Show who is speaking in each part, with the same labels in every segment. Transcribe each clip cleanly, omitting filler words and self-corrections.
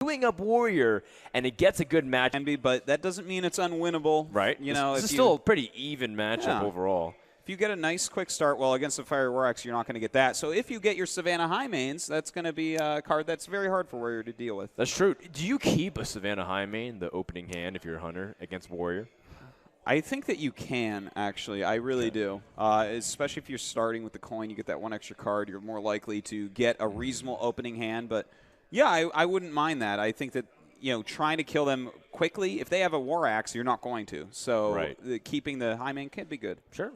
Speaker 1: queuing up Warrior, and it gets a good match.
Speaker 2: But that doesn't mean it's unwinnable.
Speaker 1: Right.
Speaker 2: You know,
Speaker 1: it's still a pretty even matchup overall.
Speaker 2: If you get a nice quick start, well, against the Fiery Warx, you're not going to get that. So if you get your Savannah High mains, that's going to be a card that's very hard for Warrior to deal with.
Speaker 1: That's true. Do you keep a Savannah High main, the opening hand, if you're a Hunter, against Warrior?
Speaker 2: I think that you can, actually. I really do. Especially if you're starting with the coin, you get that one extra card. You're more likely to get a reasonable opening hand. But, yeah, I wouldn't mind that. I think that, you know, trying to kill them quickly, if they have a War Axe, you're not going to. So keeping the High main can be good.
Speaker 1: Sure.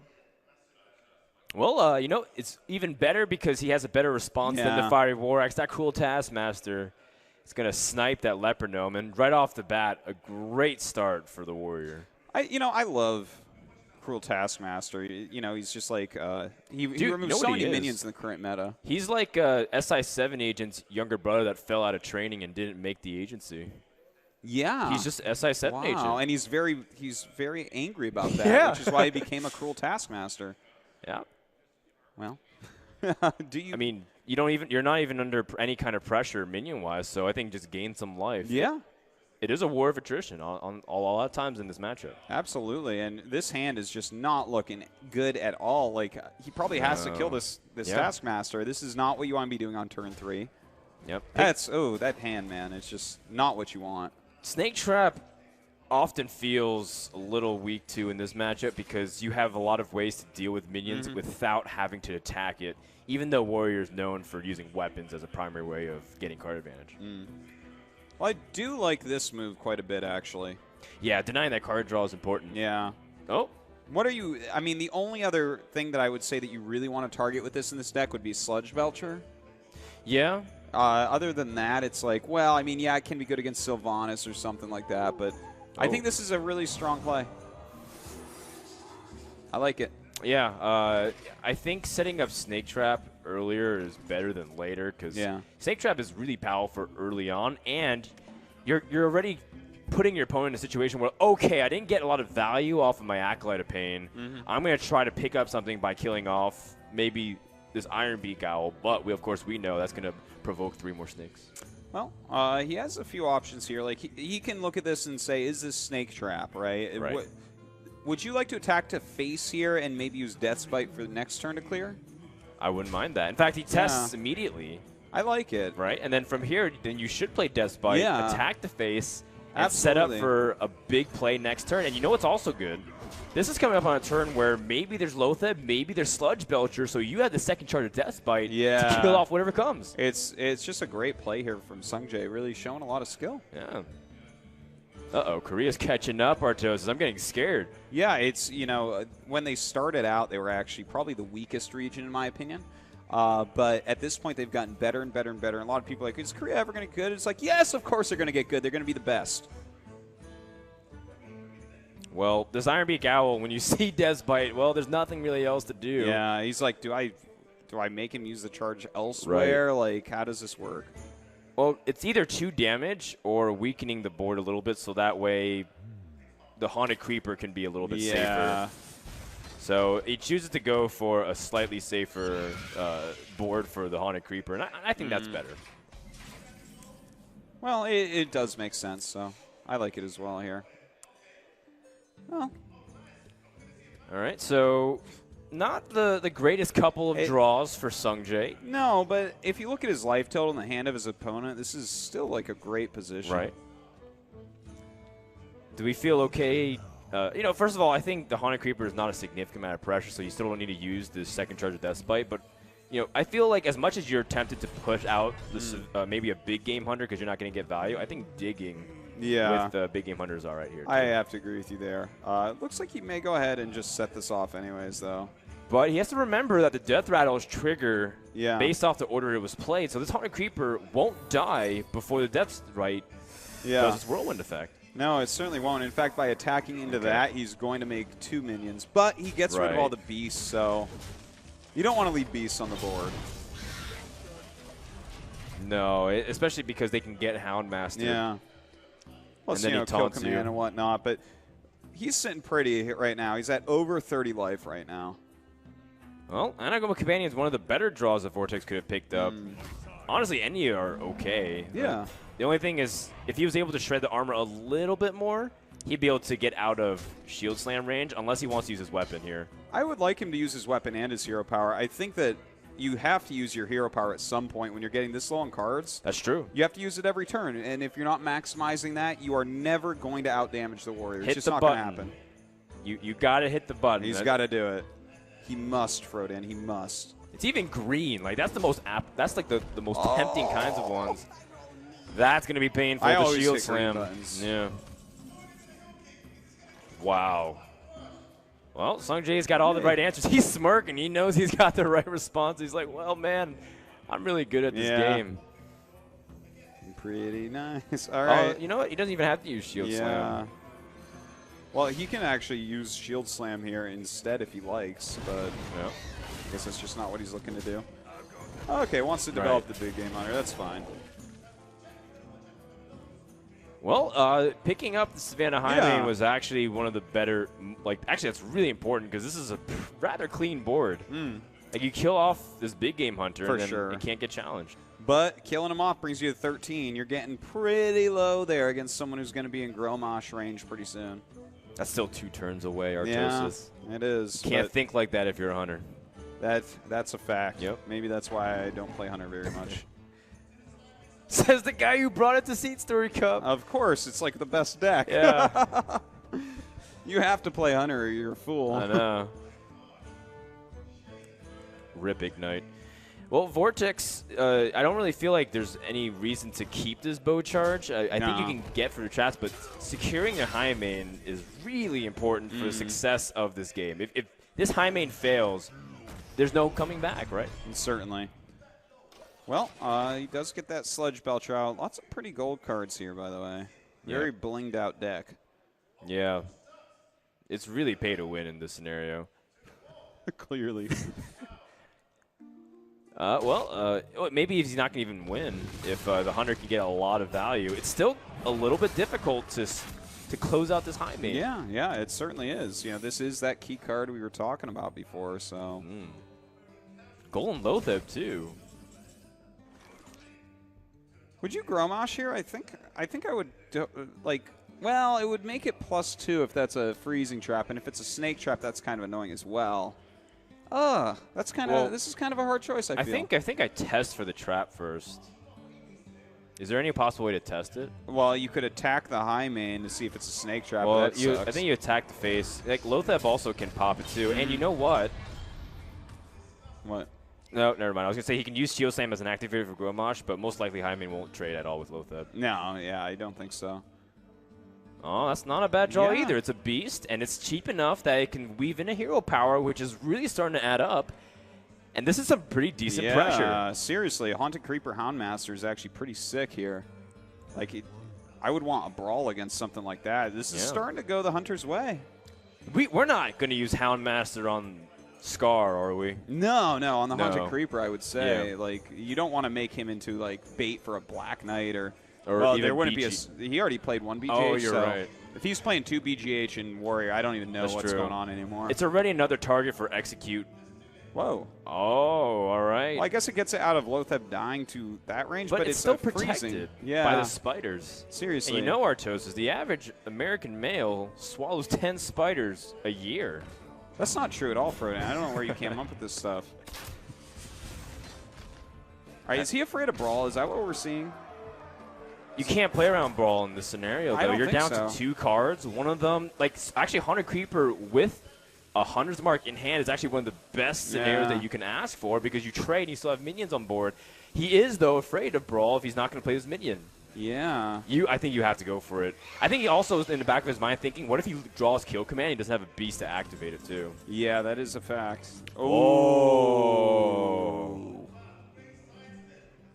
Speaker 1: Well, you know, it's even better because he has a better response than the Fiery War Axe. That Cruel Taskmaster is going to snipe that Leper Gnome. And right off the bat, a great start for the Warrior.
Speaker 2: I love Cruel Taskmaster. You know, he's just like he removes so many minions in the current meta. He's
Speaker 1: like SI7 agent's younger brother that fell out of training and didn't make the agency.
Speaker 2: Yeah,
Speaker 1: he's just SI7 agent.
Speaker 2: And he's very angry about that, which is why he became a Cruel Taskmaster.
Speaker 1: Yeah.
Speaker 2: Well,
Speaker 1: do you? I mean, you're not even under any kind of pressure minion-wise. So I think just gain some life.
Speaker 2: Yeah.
Speaker 1: It is a war of attrition on a lot of times in this matchup.
Speaker 2: Absolutely, and this hand is just not looking good at all. Like, he probably has to kill this Taskmaster. This is not what you want to be doing on turn 3.
Speaker 1: Yep.
Speaker 2: That hand, man, it's just not what you want.
Speaker 1: Snake Trap often feels a little weak, too, in this matchup because you have a lot of ways to deal with minions without having to attack it, even though Warrior is known for using weapons as a primary way of getting card advantage.
Speaker 2: Well, I do like this move quite a bit, actually.
Speaker 1: Yeah, denying that card draw is important.
Speaker 2: Yeah.
Speaker 1: Oh.
Speaker 2: What are you – I mean, the only other thing that I would say that you really want to target with this in this deck would be Sludge Belcher.
Speaker 1: Yeah.
Speaker 2: Other than that, it's like, well, I mean, yeah, it can be good against Sylvanas or something like that, but I think this is a really strong play. I like it.
Speaker 1: Yeah, I think setting up Snake Trap earlier is better than later because Snake Trap is really powerful early on, and you're already putting your opponent in a situation where, okay, I didn't get a lot of value off of my Acolyte of Pain. I'm going to try to pick up something by killing off maybe this Iron Beak Owl, but of course we know that's going to provoke 3 more snakes.
Speaker 2: Well, he has a few options here. Like he can look at this and say, is this Snake Trap, right? Would you like to attack to face here and maybe use Death's Bite for the next turn to clear?
Speaker 1: I wouldn't mind that. In fact, he tests immediately.
Speaker 2: I like it.
Speaker 1: Right? And then from here, then you should play Death's Bite, attack the face, and
Speaker 2: Absolutely.
Speaker 1: set up for a big play next turn. And you know what's also good? This is coming up on a turn where maybe there's Loatheb, maybe there's Sludge Belcher, so you have the second charge of Death's Bite to kill off whatever comes.
Speaker 2: It's just a great play here from Seungjae, really showing a lot of skill.
Speaker 1: Yeah. Uh-oh, Korea's catching up, Artosis. I'm getting scared.
Speaker 2: Yeah, it's, you know, when they started out, they were actually probably the weakest region, in my opinion. But at this point, they've gotten better and better and better. And a lot of people are like, is Korea ever going to get good? It's like, yes, of course they're going to get good. They're going to be the best.
Speaker 1: Well, this Iron Beak Owl, when you see Death's Bite, well, there's nothing really else to do.
Speaker 2: Yeah, he's like, do I make him use the charge elsewhere?
Speaker 1: Right.
Speaker 2: Like, how does this work?
Speaker 1: Well, it's either 2 damage or weakening the board a little bit, so that way the Haunted Creeper can be a little bit safer. So he chooses to go for a slightly safer board for the Haunted Creeper, and I think that's better.
Speaker 2: Well, it does make sense, so I like it as well here. Well.
Speaker 1: All right, so not the greatest couple of draws for Seungjae.
Speaker 2: No, but if you look at his life total in the hand of his opponent, this is still like a great position.
Speaker 1: Right. Do we feel okay? You know, first of all, I think the Haunted Creeper is not a significant amount of pressure, so you still don't need to use the second charge of Death's Bite. But, you know, I feel like as much as you're tempted to push out this, maybe a big game hunter because you're not going to get value, I think digging with big game hunters are right here, too.
Speaker 2: I have to agree with you there. Looks like he may go ahead and just set this off anyways, though.
Speaker 1: But he has to remember that the Death Rattles trigger based off the order it was played. So this Haunted Creeper won't die before the Death Right does its Whirlwind effect.
Speaker 2: No, it certainly won't. In fact, by attacking into that, he's going to make 2 minions. But he gets rid of all the beasts, so you don't want to leave beasts on the board.
Speaker 1: No, especially because they can get Houndmaster.
Speaker 2: Yeah. Plus,
Speaker 1: and then
Speaker 2: kill command and whatnot. But he's sitting pretty right now. He's at over 30 life right now.
Speaker 1: Well, Anagoma Companion is one of the better draws that Vortex could have picked up. honestly, any are okay.
Speaker 2: Yeah.
Speaker 1: The only thing is, if he was able to shred the armor a little bit more, he'd be able to get out of shield slam range, unless he wants to use his weapon here.
Speaker 2: I would like him to use his weapon and his hero power. I think that you have to use your hero power at some point when you're getting this low on cards.
Speaker 1: That's true.
Speaker 2: You have to use it every turn, and if you're not maximizing that, you are never going to outdamage the warrior. It's just not going to happen.
Speaker 1: You got to hit the button.
Speaker 2: He's got to do it. He must, Frodan. He must.
Speaker 1: It's even green. Like, that's the most that's like the most tempting kinds of ones. That's going to be painful.
Speaker 2: I
Speaker 1: the
Speaker 2: always
Speaker 1: shield
Speaker 2: hit
Speaker 1: slam.
Speaker 2: green buttons.
Speaker 1: Yeah. Wow. Well, Seungjae's got all the right answers. He's smirking. He knows he's got the right response. He's like, well, man, I'm really good at this game.
Speaker 2: Pretty nice. All right.
Speaker 1: You know what? He doesn't even have to use shield slam.
Speaker 2: Well, he can actually use shield slam here instead if he likes, but I guess that's just not what he's looking to do. Okay, wants to develop the big game hunter. That's fine.
Speaker 1: Well, picking up the Savannah Highmane was actually one of the better, actually that's really important because this is a rather clean board. Like, you kill off this big game hunter and then it can't get challenged.
Speaker 2: But killing him off brings you to 13. You're getting pretty low there against someone who's going to be in Grommash range pretty soon.
Speaker 1: That's still 2 turns away, Artosis.
Speaker 2: Yeah, it is.
Speaker 1: You can't think like that if you're a hunter.
Speaker 2: That's a fact.
Speaker 1: Yep.
Speaker 2: Maybe that's why I don't play hunter very much.
Speaker 1: Says the guy who brought it to Seat Story Cup.
Speaker 2: Of course, it's like the best deck.
Speaker 1: Yeah.
Speaker 2: You have to play hunter or you're a fool.
Speaker 1: I know. Rip Ignite. Well, Vortex, I don't really feel like there's any reason to keep this bow charge. I think you can get for the traps, but securing a Highmane is really important for the success of this game. If this Highmane fails, there's no coming back, right?
Speaker 2: Certainly. Well, he does get that Sludge Belcher out. Lots of pretty gold cards here, by the way. Very blinged out deck.
Speaker 1: Yeah. It's really pay to win in this scenario.
Speaker 2: Clearly.
Speaker 1: Maybe he's not going to even win if the hunter can get a lot of value. It's still a little bit difficult to close out this Highmane.
Speaker 2: Yeah, it certainly is. You know, this is that key card we were talking about before, so.
Speaker 1: Golden Loatheb, too.
Speaker 2: Would you Grommash here? I think I would, well, it would make it +2 if that's a freezing trap, and if it's a snake trap, that's kind of annoying as well. That's kind of this is kind of a hard choice. I feel.
Speaker 1: I think I test for the trap first. Is there any possible way to test it?
Speaker 2: Well, you could attack the Highmane to see if it's a snake trap.
Speaker 1: Well,
Speaker 2: but that sucks.
Speaker 1: I think you attack the face. Like, Loatheb also can pop it too. And you know what?
Speaker 2: What?
Speaker 1: No, never mind. I was gonna say he can use Shield Slam as an activator for Grommash, but most likely Highmane won't trade at all with Loatheb.
Speaker 2: No, yeah, I don't think so.
Speaker 1: Oh, that's not a bad draw either. It's a beast, and it's cheap enough that it can weave in a hero power, which is really starting to add up. And this is some pretty decent pressure.
Speaker 2: Seriously, Haunted Creeper Houndmaster is actually pretty sick here. Like, I would want a brawl against something like that. This is starting to go the Hunter's way.
Speaker 1: We're not going to use Houndmaster on Scar, are we?
Speaker 2: No, on the Haunted Creeper, I would say. Yeah. Like, you don't want to make him into, like, bait for a Black Knight or well, there wouldn't be a. He already played 1 BGH.
Speaker 1: Oh, you're right.
Speaker 2: If he's playing 2 BGH and Warrior, I don't even know what's going on anymore.
Speaker 1: It's already another target for Execute.
Speaker 2: Whoa.
Speaker 1: Oh, all right.
Speaker 2: Well, I guess it gets it out of Loatheb dying to that range, but
Speaker 1: it's still protected by the spiders.
Speaker 2: Seriously.
Speaker 1: And you know, Artosis, the average American male swallows 10 spiders a year.
Speaker 2: That's not true at all, Frodan. I don't know where you came up with this stuff. All right, is he afraid of Brawl? Is that what we're seeing?
Speaker 1: You can't play around Brawl in this scenario, though. You're down to 2 cards. One of them, actually Haunted Creeper with a Hunter's Mark in hand is actually one of the best scenarios that you can ask for because you trade and you still have minions on board. He is, though, afraid of Brawl if he's not going to play his minion.
Speaker 2: Yeah.
Speaker 1: I think you have to go for it. I think he also is in the back of his mind thinking, what if he draws Kill Command and he doesn't have a beast to activate it, too?
Speaker 2: Yeah, that is a fact.
Speaker 1: Oh.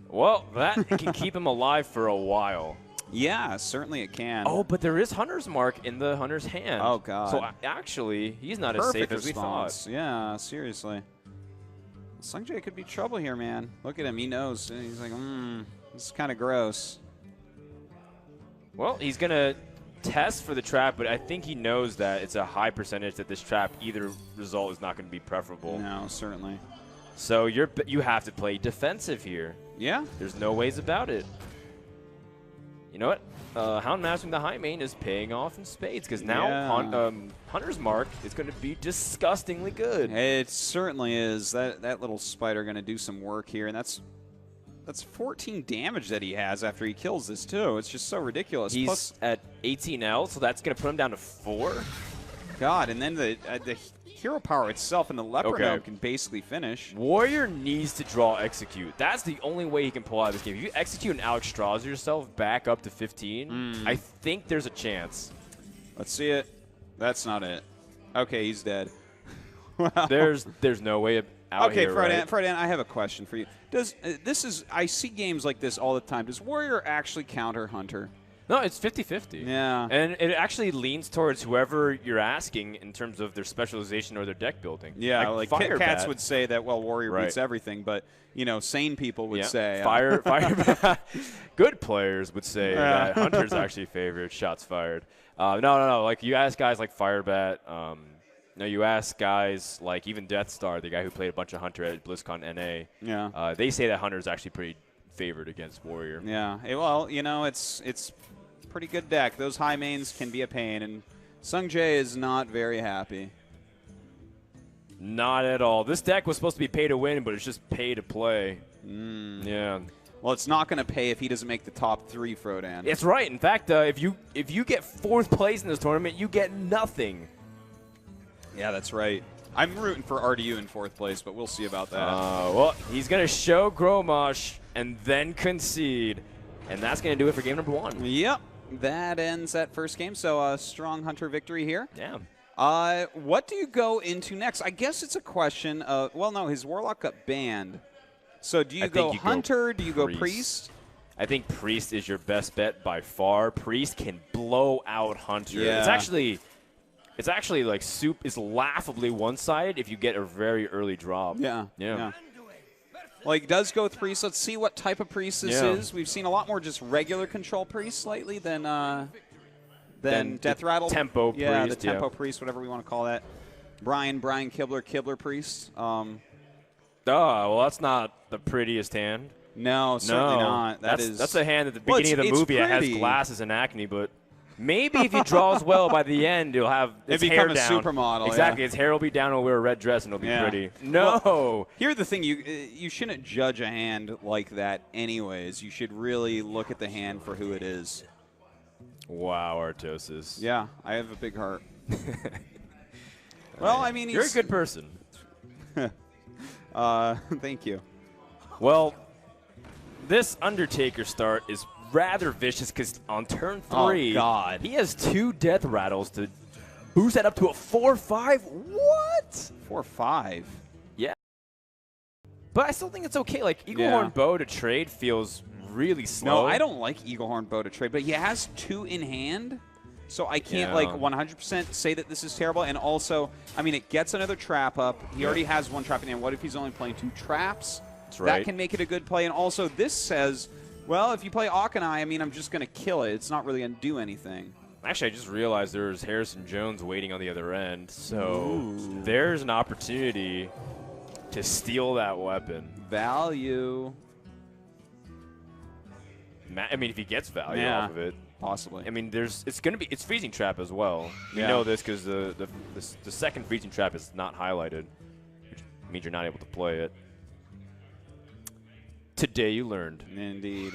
Speaker 1: Well, that can keep him alive for a while.
Speaker 2: Yeah, certainly it can.
Speaker 1: Oh, but there is Hunter's Mark in the Hunter's hand.
Speaker 2: Oh, God.
Speaker 1: So, actually, he's not as safe as we thought.
Speaker 2: Yeah, seriously. Seungjae could be trouble here, man. Look at him. He knows. He's like, this is kind of gross.
Speaker 1: Well, he's going to test for the trap, but I think he knows that it's a high percentage that this trap, either result is not going to be preferable.
Speaker 2: No, certainly.
Speaker 1: So you have to play defensive here.
Speaker 2: Yeah.
Speaker 1: There's no ways about it. You know what? Hound Mastering the high main is paying off in spades because now Hunter's Mark is going to be disgustingly good.
Speaker 2: It certainly is. That little spider going to do some work here, and that's 14 damage that he has after he kills this too. It's just so ridiculous.
Speaker 1: He's
Speaker 2: Plus,
Speaker 1: at 18L, so that's going to put him down to 4.
Speaker 2: God, and then the hero power itself and the leopard helm can basically finish.
Speaker 1: Warrior needs to draw execute. That's the only way he can pull out of this game. If you execute and Alex Straws yourself back up to 15, I think there's a chance.
Speaker 2: Let's see it. That's not it. Okay, he's dead. Wow.
Speaker 1: There's no way out here,
Speaker 2: Frodan, I have a question for you. I see games like this all the time. Does Warrior actually counter Hunter?
Speaker 1: No, it's 50-50.
Speaker 2: Yeah.
Speaker 1: And it actually leans towards whoever you're asking in terms of their specialization or their deck building.
Speaker 2: Yeah, like Cats would say that, well, Warrior beats everything, but, you know, sane people would say.
Speaker 1: Fire good players would say that Hunter's actually favored, shots fired. No. Like, you ask guys like Firebat, you ask guys like even Death Star, the guy who played a bunch of Hunter at BlizzCon NA.
Speaker 2: Yeah.
Speaker 1: They say that Hunter's actually pretty favored against Warrior.
Speaker 2: Yeah. Well, you know, it's pretty good deck. Those high mains can be a pain, and Seungjae is not very happy.
Speaker 1: Not at all. This deck was supposed to be pay to win, but it's just pay to play. Yeah.
Speaker 2: Well, it's not going to pay if he doesn't make the top 3, Frodan.
Speaker 1: It's right. In fact, if you get 4th place in this tournament, you get nothing.
Speaker 2: Yeah, that's right. I'm rooting for RDU in 4th place, but we'll see about that.
Speaker 1: Well, he's going to show Gromosh and then concede, and that's going to do it for game number 1.
Speaker 2: Yep. That ends that first game, so a strong Hunter victory here.
Speaker 1: Damn.
Speaker 2: What do you go into next? I guess it's a question of, well, no, his Warlock got banned. So do you go Hunter? Do you go Priest?
Speaker 1: I think Priest is your best bet by far. Priest can blow out Hunter.
Speaker 2: Yeah.
Speaker 1: It's actually like soup is laughably one-sided if you get a very early drop.
Speaker 2: Yeah. Like, does go with Priest. Let's see what type of Priest this is. We've seen a lot more just regular control Priests lately than Death Rattle.
Speaker 1: Tempo Priest.
Speaker 2: Yeah, the Tempo Priest, whatever we want to call that. Brian Kibler Priest.
Speaker 1: Well, that's not the prettiest hand.
Speaker 2: No, certainly not.
Speaker 1: That's a hand at the beginning of the movie that has glasses and acne, but maybe if he draws well by the end, he'll have his hair down.
Speaker 2: It'll become a supermodel.
Speaker 1: Exactly. His hair will be down and he'll wear a red dress and it'll be pretty. No.
Speaker 2: Well, here's the thing. You shouldn't judge a hand like that anyways. You should really look at the hand for who it is.
Speaker 1: Wow, Artosis.
Speaker 2: Yeah, I have a big heart. Well, I mean,
Speaker 1: you're a good person.
Speaker 2: Thank you.
Speaker 1: Well, this Undertaker start is rather vicious because on turn 3, he has 2 Death Rattles to boost that up to a 4-5. What?
Speaker 2: 4-5?
Speaker 1: Yeah. But I still think it's okay. Like, Eaglehorn Bow to trade feels really slow.
Speaker 2: No, I don't like Eaglehorn Bow to trade, but he has 2 in hand, so I can't like 100% say that this is terrible. And also, I mean, it gets another trap up. He already has 1 trap in hand. What if he's only playing 2 traps?
Speaker 1: That's right.
Speaker 2: That can make it a good play. And also, this says, well, if you play Akanai, I mean, I'm just going to kill it. It's not really going to do anything.
Speaker 1: Actually, I just realized there's Harrison Jones waiting on the other end, so there's an opportunity to steal that weapon.
Speaker 2: Value.
Speaker 1: I mean, if he gets value off of it,
Speaker 2: possibly.
Speaker 1: I mean, it's freezing trap as well. You know this because the second freezing trap is not highlighted, which means you're not able to play it. Today you learned.
Speaker 2: Indeed.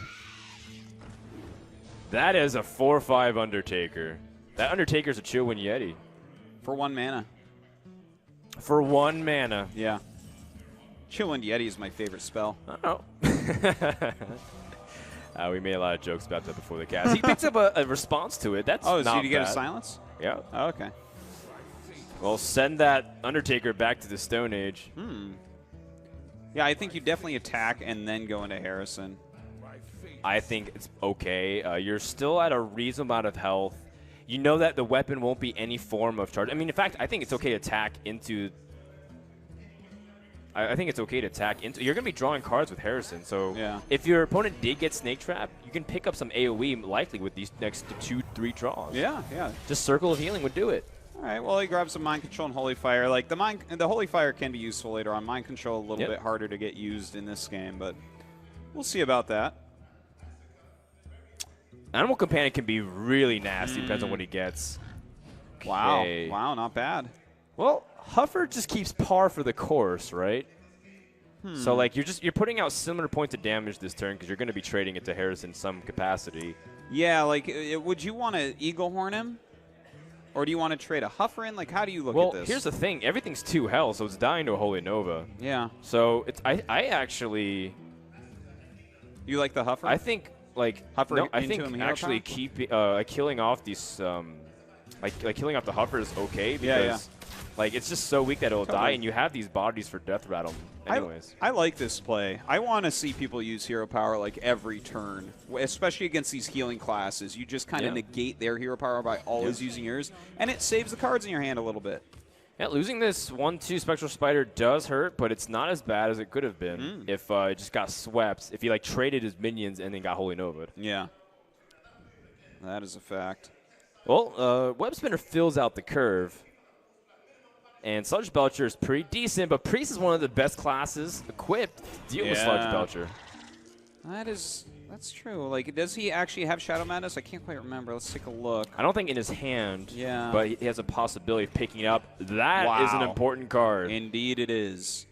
Speaker 1: That is a 4-5 Undertaker. That Undertaker's a Chill Wind Yeti.
Speaker 2: For 1 mana.
Speaker 1: For 1 mana.
Speaker 2: Yeah. Chill Wind Yeti is my favorite spell.
Speaker 1: Oh. We made a lot of jokes about that before the cast. He picks up a response to it. That's not bad.
Speaker 2: Did you get a silence?
Speaker 1: Yeah.
Speaker 2: Oh, okay.
Speaker 1: Well, send that Undertaker back to the Stone Age.
Speaker 2: Yeah, I think you definitely attack and then go into Harrison.
Speaker 1: I think it's okay. You're still at a reasonable amount of health. You know that the weapon won't be any form of charge. I mean, in fact, I think it's okay to attack into... I think it's okay to attack into... You're going to be drawing cards with Harrison, so if your opponent did get Snake Trap, you can pick up some AoE likely with these next 2-3 draws.
Speaker 2: Yeah.
Speaker 1: Just Circle of Healing would do it.
Speaker 2: All right, well, he grabs some Mind Control and Holy Fire. Like, the Holy Fire can be useful later on. Mind Control a little bit harder to get used in this game, but We'll see about that.
Speaker 1: Animal Companion can be really nasty, depends on what he gets.
Speaker 2: Wow.
Speaker 1: Okay.
Speaker 2: Wow, not bad.
Speaker 1: Well, Huffer just keeps par for the course, right? So like you're putting out similar points of damage this turn because you're going to be trading it to Harris in some capacity.
Speaker 2: Yeah, like would you want to Eagle Horn him? Or do you want to trade a Huffer in? Like, how do you look at this?
Speaker 1: Well, here's the thing. Everything's 2 health, so it's dying to a Holy Nova.
Speaker 2: Yeah.
Speaker 1: So I actually...
Speaker 2: You like the Huffer?
Speaker 1: I think, like...
Speaker 2: Huffer
Speaker 1: no, I
Speaker 2: into
Speaker 1: think
Speaker 2: him hero
Speaker 1: actually killing off these... like killing off the Huffer is okay because... Like, it's just so weak that it'll die, and you have these bodies for Death Rattle anyways.
Speaker 2: I like this play. I want to see people use hero power like every turn, especially against these healing classes. You just kind of negate their hero power by always using yours, and it saves the cards in your hand a little bit.
Speaker 1: Yeah, losing this 1/2 Spectral Spider does hurt, but it's not as bad as it could have been if it just got swept, if he like traded his minions and then got Holy Nova'd.
Speaker 2: Yeah. That is a fact.
Speaker 1: Well, Web Spinner fills out the curve. And Sludge Belcher is pretty decent, but Priest is one of the best classes equipped to deal with Sludge Belcher.
Speaker 2: That's true. Like, does he actually have Shadow Madness? I can't quite remember. Let's take a look.
Speaker 1: I don't think in his hand,
Speaker 2: yeah,
Speaker 1: but he has a possibility of picking it up. That is an important card.
Speaker 2: Indeed it is.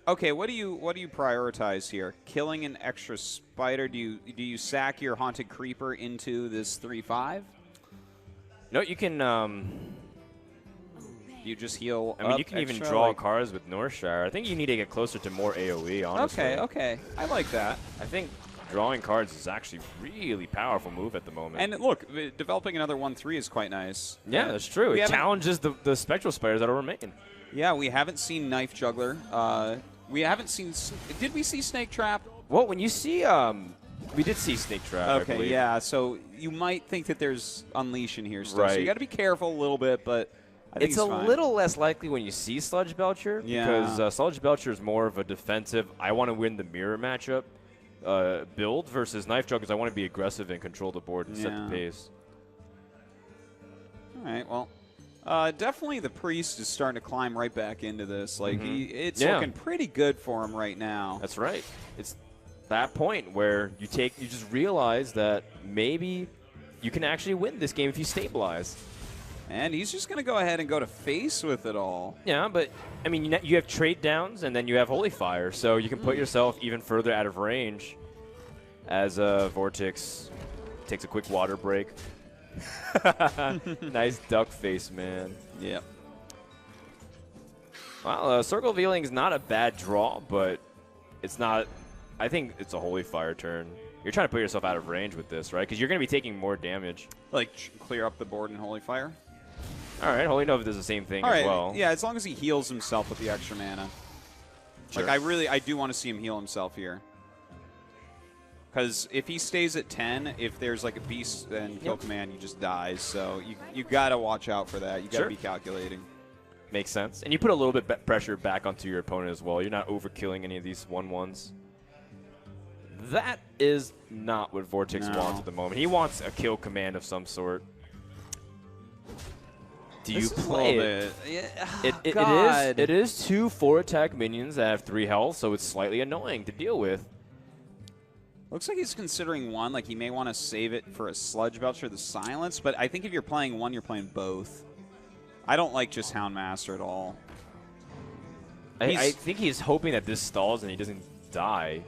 Speaker 2: Okay, what do you prioritize here? Killing an extra spider? Do you sack your Haunted Creeper into this 3/5?
Speaker 1: No, you can.
Speaker 2: You just heal.
Speaker 1: I mean, you can even draw cards with Northshire. I think you need to get closer to more AOE, honestly.
Speaker 2: Okay. I like that.
Speaker 1: I think drawing cards is actually really powerful move at the moment.
Speaker 2: And look, developing another 1/3 is quite nice.
Speaker 1: Yeah, that's true. It challenges the Spectral Spiders that are remaining.
Speaker 2: Yeah, we haven't seen Knife Juggler. We haven't seen. Did we see Snake Trap?
Speaker 1: Well, when you see, we did see Snake Trap.
Speaker 2: Okay,
Speaker 1: I believe.
Speaker 2: yeah. So you might think that there's Unleash in here still.
Speaker 1: Right.
Speaker 2: So you got to be careful a little bit, but I think
Speaker 1: it's a little less likely when you see Sludge Belcher because Sludge Belcher is more of a defensive. I want to win the mirror matchup build versus Knife Juggler. I want to be aggressive and control the board and set the pace.
Speaker 2: All right. Well. Definitely the Priest is starting to climb right back into this. Like, it's looking pretty good for him right now.
Speaker 1: That's right. It's that point where you just realize that maybe you can actually win this game if you stabilize.
Speaker 2: And he's just going to go ahead and go to face with it all.
Speaker 1: Yeah, but, I mean, you have trade downs and then you have Holy Fire, so you can put yourself even further out of range as Vortex takes a quick water break. Nice duck face, man.
Speaker 2: Yep.
Speaker 1: Well, Circle of Healing is not a bad draw, but it's not. I think it's a Holy Fire turn. You're trying to put yourself out of range with this, right? Because you're going to be taking more damage.
Speaker 2: Like clear up the board in Holy Fire?
Speaker 1: All right, Holy Nova does the same thing as well.
Speaker 2: Yeah, as long as he heals himself with the extra mana.
Speaker 1: Sure.
Speaker 2: Like, I do want to see him heal himself here. Because if he stays at 10, if there's like a beast and kill command, he just dies. So you got to watch out for that. You got to be calculating.
Speaker 1: Makes sense. And you put a little bit pressure back onto your opponent as well. You're not overkilling any of these 1/1s. That is not what Vortex wants at the moment. He wants a kill command of some sort. Do you play it? It is 2 4-attack minions that have 3 health, so it's slightly annoying to deal with.
Speaker 2: Looks like he's considering one. Like, he may want to save it for a Sludge Belcher or the Silence, but I think if you're playing one, you're playing both. I don't like just Houndmaster at all.
Speaker 1: I think he's hoping that this stalls and he doesn't die.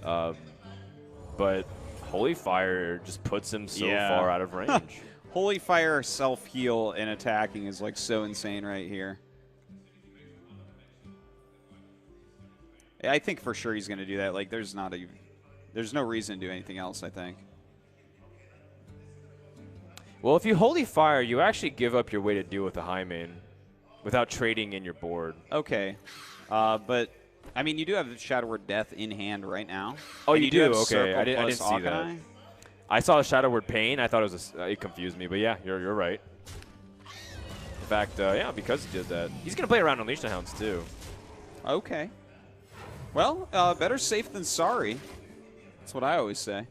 Speaker 1: But Holy Fire just puts him so far out of range.
Speaker 2: Holy Fire self-heal and attacking is, like, so insane right here. I think for sure he's going to do that. Like, there's no reason to do anything else, I think.
Speaker 1: Well, if you Holy Fire, you actually give up your way to deal with the high main without trading in your board.
Speaker 2: Okay. But, I mean, you do have Shadow Word Death in hand right now.
Speaker 1: Oh, you do? Okay. I didn't see that. I saw Shadow Word Pain. I thought it confused me. But, yeah, you're right. In fact, yeah, because he did that. He's going to play around Unleash the Hounds, too.
Speaker 2: Okay. Well, better safe than sorry. That's what I always say.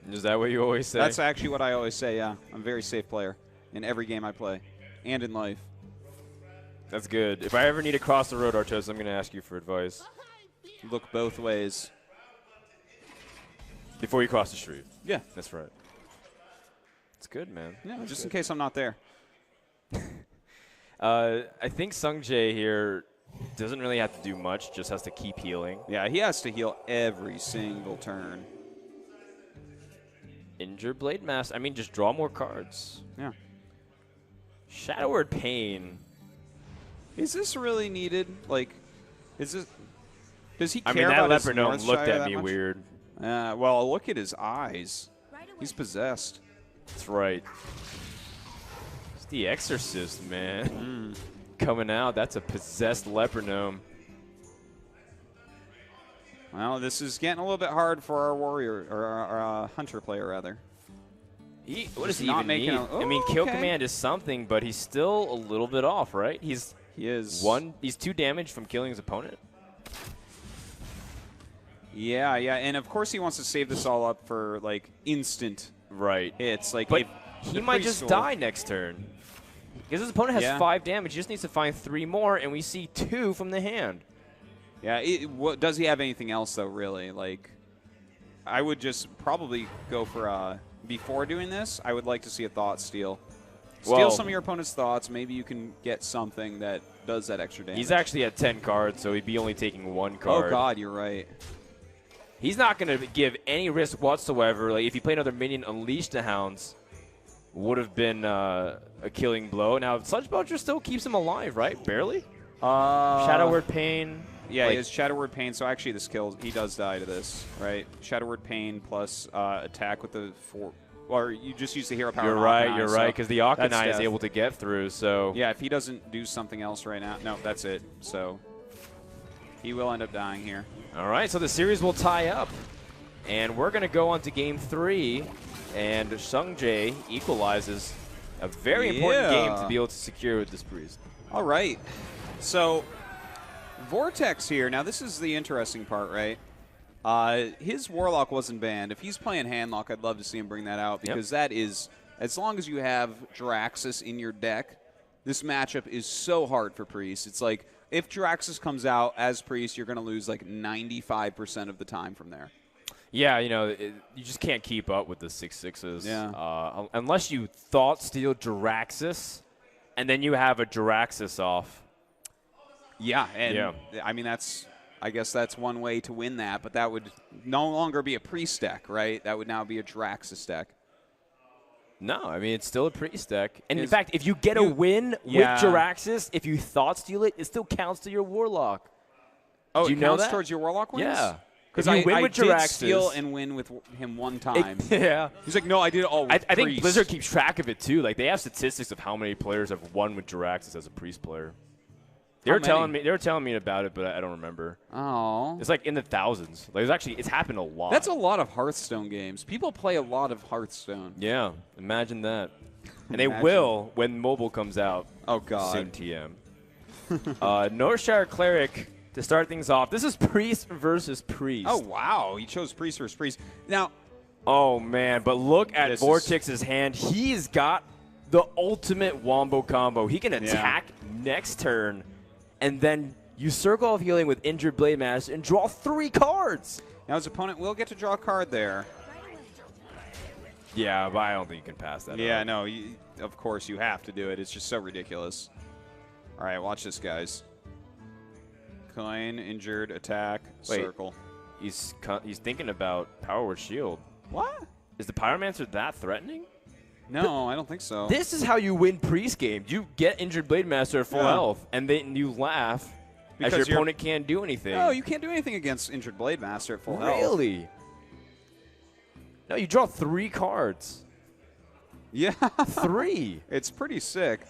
Speaker 1: Is that what you always say?
Speaker 2: That's actually what I always say, yeah. I'm a very safe player in every game I play and in life.
Speaker 1: That's good. If I ever need to cross the road, Artos, I'm going to ask you for advice.
Speaker 2: Look both ways.
Speaker 1: Before you cross the street.
Speaker 2: Yeah.
Speaker 1: That's right. It's good, man.
Speaker 2: Yeah,
Speaker 1: That's
Speaker 2: just
Speaker 1: good.
Speaker 2: in case I'm not there.
Speaker 1: I think Seungjae here doesn't really have to do much, just has to keep healing.
Speaker 2: Yeah, he has to heal every single turn.
Speaker 1: Injure Blade Master. I mean, just draw more cards.
Speaker 2: Yeah.
Speaker 1: Shadow Word Pain.
Speaker 2: Is this really needed? Like, is this? Does he care
Speaker 1: I mean, that
Speaker 2: about his
Speaker 1: leopard gnome
Speaker 2: North
Speaker 1: looked
Speaker 2: Shire
Speaker 1: at
Speaker 2: that
Speaker 1: me
Speaker 2: much?
Speaker 1: weird.
Speaker 2: Well, look at his eyes. He's possessed.
Speaker 1: That's right. It's the Exorcist, man. Coming out. That's a possessed leopard gnome.
Speaker 2: Well, this is getting a little bit hard for our warrior, or our hunter player, rather.
Speaker 1: What does he
Speaker 2: not
Speaker 1: even
Speaker 2: making
Speaker 1: need? I mean, kill
Speaker 2: okay.
Speaker 1: command is something, but he's still a little bit off, right?
Speaker 2: He is.
Speaker 1: He's 2 damage from killing his opponent.
Speaker 2: Yeah, and of course he wants to save this all up for like instant hits. Like,
Speaker 1: but he might just die next turn because his opponent has 5 damage. He just needs to find 3 more, and we see 2 from the hand.
Speaker 2: Yeah. Does he have anything else though? Really? Like, I would just probably go for before doing this. I would like to see a Thought Steal. Steal some of your opponent's thoughts. Maybe you can get something that does that extra damage.
Speaker 1: He's actually at 10 cards, so he'd be only taking 1 card.
Speaker 2: Oh God, you're right.
Speaker 1: He's not going to give any risk whatsoever. Like, if he played another minion, Unleash the Hounds would have been a killing blow. Now, Sludge Belcher still keeps him alive, right? Barely? Shadow Word Pain.
Speaker 2: Yeah, he has Shadow Word Pain, so actually this kills. He does die to this, right? Shadow Word Pain plus attack with the 4. Or you just use the hero power.
Speaker 1: You're right, because the Akanai is able to get through, so.
Speaker 2: Yeah, if he doesn't do something else right now. No, that's it. So he will end up dying here.
Speaker 1: All right, so the series will tie up. And we're going to go on to game 3. And Seungjae equalizes a very important game to be able to secure with this priest.
Speaker 2: All right. So Vortex here. Now, this is the interesting part, right? His Warlock wasn't banned. If he's playing Handlock, I'd love to see him bring that out because that is, as long as you have Jiraxxus in your deck, this matchup is so hard for Priest. It's like, if Jiraxxus comes out as Priest, you're going to lose like 95% of the time from there.
Speaker 1: Yeah, you know, you just can't keep up with the 6/6s.
Speaker 2: Yeah.
Speaker 1: Unless you Thought Steal Jiraxxus, and then you have a Jiraxxus off.
Speaker 2: Yeah, and I mean, I guess that's one way to win that, but that would no longer be a Priest deck, right? That would now be a Jiraxxus deck.
Speaker 1: No, I mean, it's still a Priest deck. And in fact, if you get a win with Jiraxxus, if you Thought Steal it, it still counts to your Warlock.
Speaker 2: Oh,
Speaker 1: do you
Speaker 2: it
Speaker 1: know
Speaker 2: counts
Speaker 1: that?
Speaker 2: towards your Warlock wins?
Speaker 1: Yeah.
Speaker 2: Because
Speaker 1: I win with
Speaker 2: did
Speaker 1: Jiraxxus,
Speaker 2: steal and win with him one time.
Speaker 1: Yeah.
Speaker 2: He's like, no, I did it all with
Speaker 1: I think
Speaker 2: Priest.
Speaker 1: Blizzard keeps track of it, too. Like, they have statistics of how many players have won with Jiraxxus as a Priest player. They were telling me about it, but I don't remember.
Speaker 2: Oh.
Speaker 1: It's like in the thousands. Like, it's happened a lot.
Speaker 2: That's a lot of Hearthstone games. People play a lot of Hearthstone.
Speaker 1: Yeah, imagine that. And they will when mobile comes out.
Speaker 2: Oh, God.
Speaker 1: Soon TM. Northshire Cleric, to start things off, this is Priest versus Priest.
Speaker 2: Oh, wow. He chose Priest versus Priest. Now.
Speaker 1: Oh, man. But look at Vortex's hand. He's got the ultimate wombo combo. He can attack next turn, and then you circle of healing with Injured Blade Master and draw 3 cards.
Speaker 2: Now his opponent will get to draw a card there.
Speaker 1: Yeah, but I don't think you can pass that.
Speaker 2: Yeah, no, of course you have to do it. It's just so ridiculous. All right, watch this, guys. Coin, injured, attack, circle.
Speaker 1: He's thinking about Power Word Shield.
Speaker 2: What?
Speaker 1: Is the Pyromancer that threatening?
Speaker 2: No, I don't think so.
Speaker 1: This is how you win Priest games. You get Injured Blade Master at full health, and then you laugh because your opponent can't do anything.
Speaker 2: No, you can't do anything against Injured Blade Master at full health.
Speaker 1: Really? No, you draw 3 cards.
Speaker 2: Yeah.
Speaker 1: 3.
Speaker 2: It's pretty sick.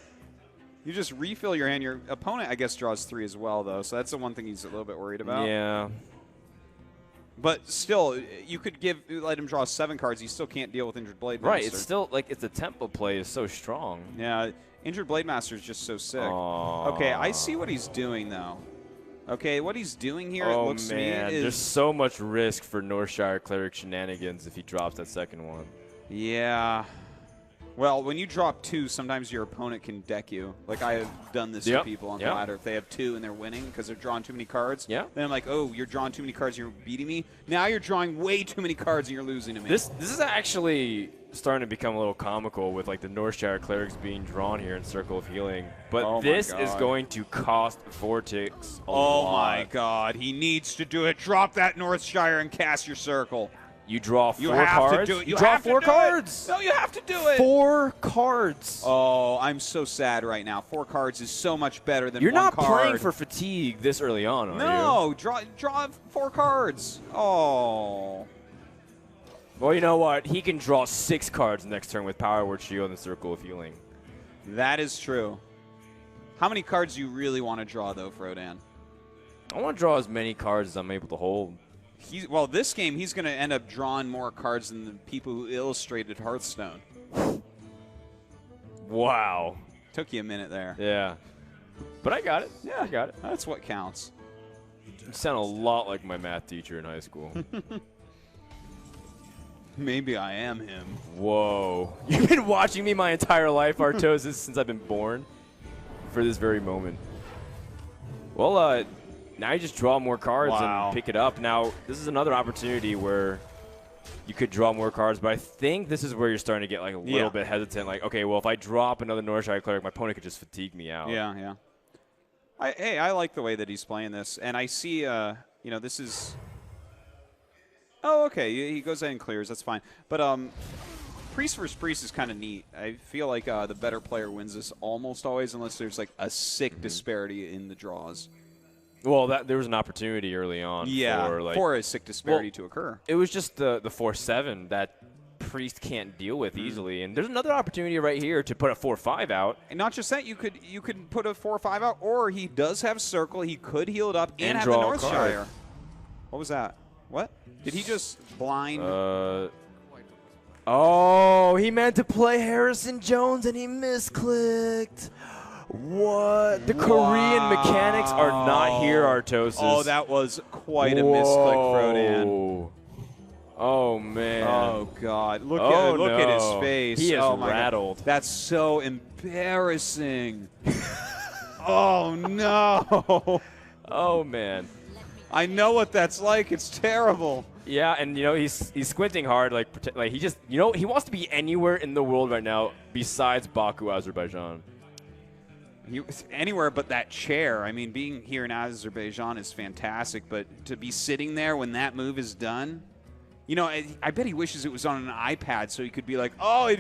Speaker 2: You just refill your hand. Your opponent, I guess, draws 3 as well, though, so that's the one thing he's a little bit worried about.
Speaker 1: Yeah.
Speaker 2: But still, you could let him draw 7 cards. He still can't deal with Injured Blade Master.
Speaker 1: Right, it's still, like, the tempo play is so strong.
Speaker 2: Yeah, Injured Blade Master is just so sick.
Speaker 1: Aww.
Speaker 2: Okay, I see what he's doing, though. Okay, what he's doing here, it looks to me, is...
Speaker 1: There's so much risk for Northshire Cleric shenanigans if he drops that second one.
Speaker 2: Yeah. Well, when you drop 2, sometimes your opponent can deck you. Like, I have done this to people on the ladder. If they have 2 and they're winning because they're drawing too many cards, then I'm like, oh, you're drawing too many cards and you're beating me. Now you're drawing way too many cards and you're losing to me.
Speaker 1: This is actually starting to become a little comical with, like, the Northshire Clerics being drawn here in Circle of Healing. But this is going to cost Vortex a lot.
Speaker 2: Oh, my God. He needs to do it. Drop that Northshire and cast your Circle.
Speaker 1: You draw 4 cards.
Speaker 2: You have to do it.
Speaker 1: You draw 4 cards.
Speaker 2: No, you have to do it.
Speaker 1: 4 cards.
Speaker 2: Oh, I'm so sad right now. 4 cards is so much better than 1 card.
Speaker 1: You're not playing for fatigue this early on, are you?
Speaker 2: No, draw 4 cards. Oh.
Speaker 1: Well, you know what? He can draw 6 cards next turn with Power Word Shield and Circle of Healing.
Speaker 2: That is true. How many cards do you really want to draw, though, Frodan?
Speaker 1: I want to draw as many cards as I'm able to hold.
Speaker 2: Well, this game, he's going to end up drawing more cards than the people who illustrated Hearthstone.
Speaker 1: Wow.
Speaker 2: Took you a minute there.
Speaker 1: Yeah. But I got it. Yeah, I got it.
Speaker 2: That's what counts.
Speaker 1: You sound a lot like my math teacher in high school.
Speaker 2: Maybe I am him.
Speaker 1: Whoa. You've been watching me my entire life, Artosis, since I've been born for this very moment. Well, now you just draw more cards and pick it up. Now, this is another opportunity where you could draw more cards, but I think this is where you're starting to get like a little bit hesitant. Like, okay, well, if I drop another Northshire Cleric, my opponent could just fatigue me out.
Speaker 2: Yeah. I like the way that he's playing this, and I see, this is. Oh, okay. He goes ahead and clears. That's fine. But Priest versus Priest is kind of neat. I feel like the better player wins this almost always, unless there's like a sick disparity in the draws.
Speaker 1: Well, there was an opportunity early on
Speaker 2: for a sick disparity to occur.
Speaker 1: It was just the 4-7 that Priest can't deal with easily. And there's another opportunity right here to put a 4-5 out.
Speaker 2: And not just that, you could put a 4-5 out, or he does have Circle. He could heal it up and have the Northshire. What was that? What? Did he just blind?
Speaker 1: Oh, he meant to play Harrison Jones and he misclicked. What? The Korean mechanics are not here, Artosis.
Speaker 2: Oh, that was quite a misclick, Frodan.
Speaker 1: Oh, man.
Speaker 2: Oh, God. Look at his face.
Speaker 1: He is rattled.
Speaker 2: God. That's so embarrassing. Oh, no.
Speaker 1: Oh, man.
Speaker 2: I know what that's like. It's terrible.
Speaker 1: Yeah, and, he's squinting hard. Like he just, he wants to be anywhere in the world right now besides Baku, Azerbaijan.
Speaker 2: Anywhere but that chair. I mean, being here in Azerbaijan is fantastic, but to be sitting there when that move is done, I bet he wishes it was on an iPad so he could be like,
Speaker 1: iPad,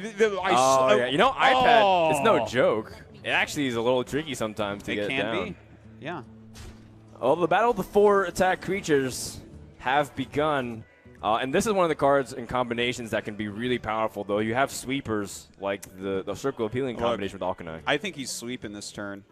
Speaker 1: it's no joke. It actually is a little tricky sometimes to get it down. It can be,
Speaker 2: yeah.
Speaker 1: Well, the battle of the 4 attack creatures have begun. And this is one of the cards and combinations that can be really powerful, though. You have sweepers like the Circle of Healing combination with Alkanai.
Speaker 2: I think he's sweeping this turn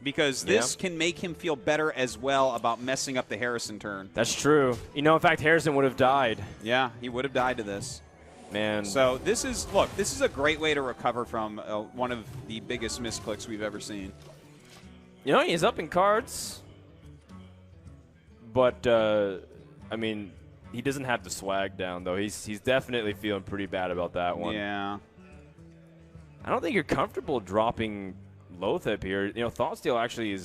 Speaker 2: because this can make him feel better as well about messing up the Harrison turn.
Speaker 1: That's true. In fact, Harrison would have died.
Speaker 2: Yeah, he would have died to this.
Speaker 1: Man.
Speaker 2: So this is a great way to recover from one of the biggest misclicks we've ever seen.
Speaker 1: He's up in cards, but, I mean, he doesn't have the swag down, though. He's definitely feeling pretty bad about that one.
Speaker 2: Yeah.
Speaker 1: I don't think you're comfortable dropping Lothep here. Thoughtsteal actually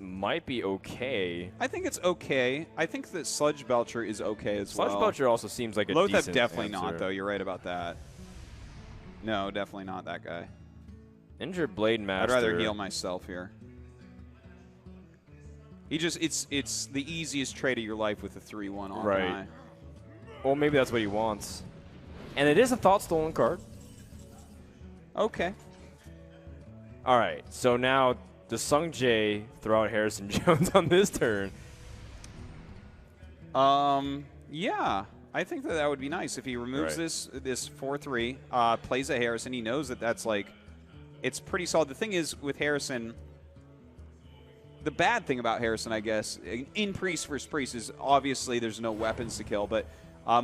Speaker 1: might be okay.
Speaker 2: I think it's okay. I think that Sludge Belcher is okay as well.
Speaker 1: Sludge Belcher also seems like a
Speaker 2: Lothep
Speaker 1: decent
Speaker 2: definitely
Speaker 1: answer.
Speaker 2: not, though. You're right about that. No, definitely not that guy.
Speaker 1: Injured Blade Master.
Speaker 2: I'd rather heal myself here. It's the easiest trade of your life with a 3-1 on
Speaker 1: right. Well, maybe that's what he wants. And it is a Thought Stolen card.
Speaker 2: Okay.
Speaker 1: All right. So now does Seungjae throw out Harrison Jones on this turn?
Speaker 2: Yeah. I think that would be nice if he removes this 4-3, plays a Harrison. He knows that that's like, it's pretty solid. The thing is with Harrison, the bad thing about Harrison, I guess, in Priest versus Priest is obviously there's no weapons to kill, but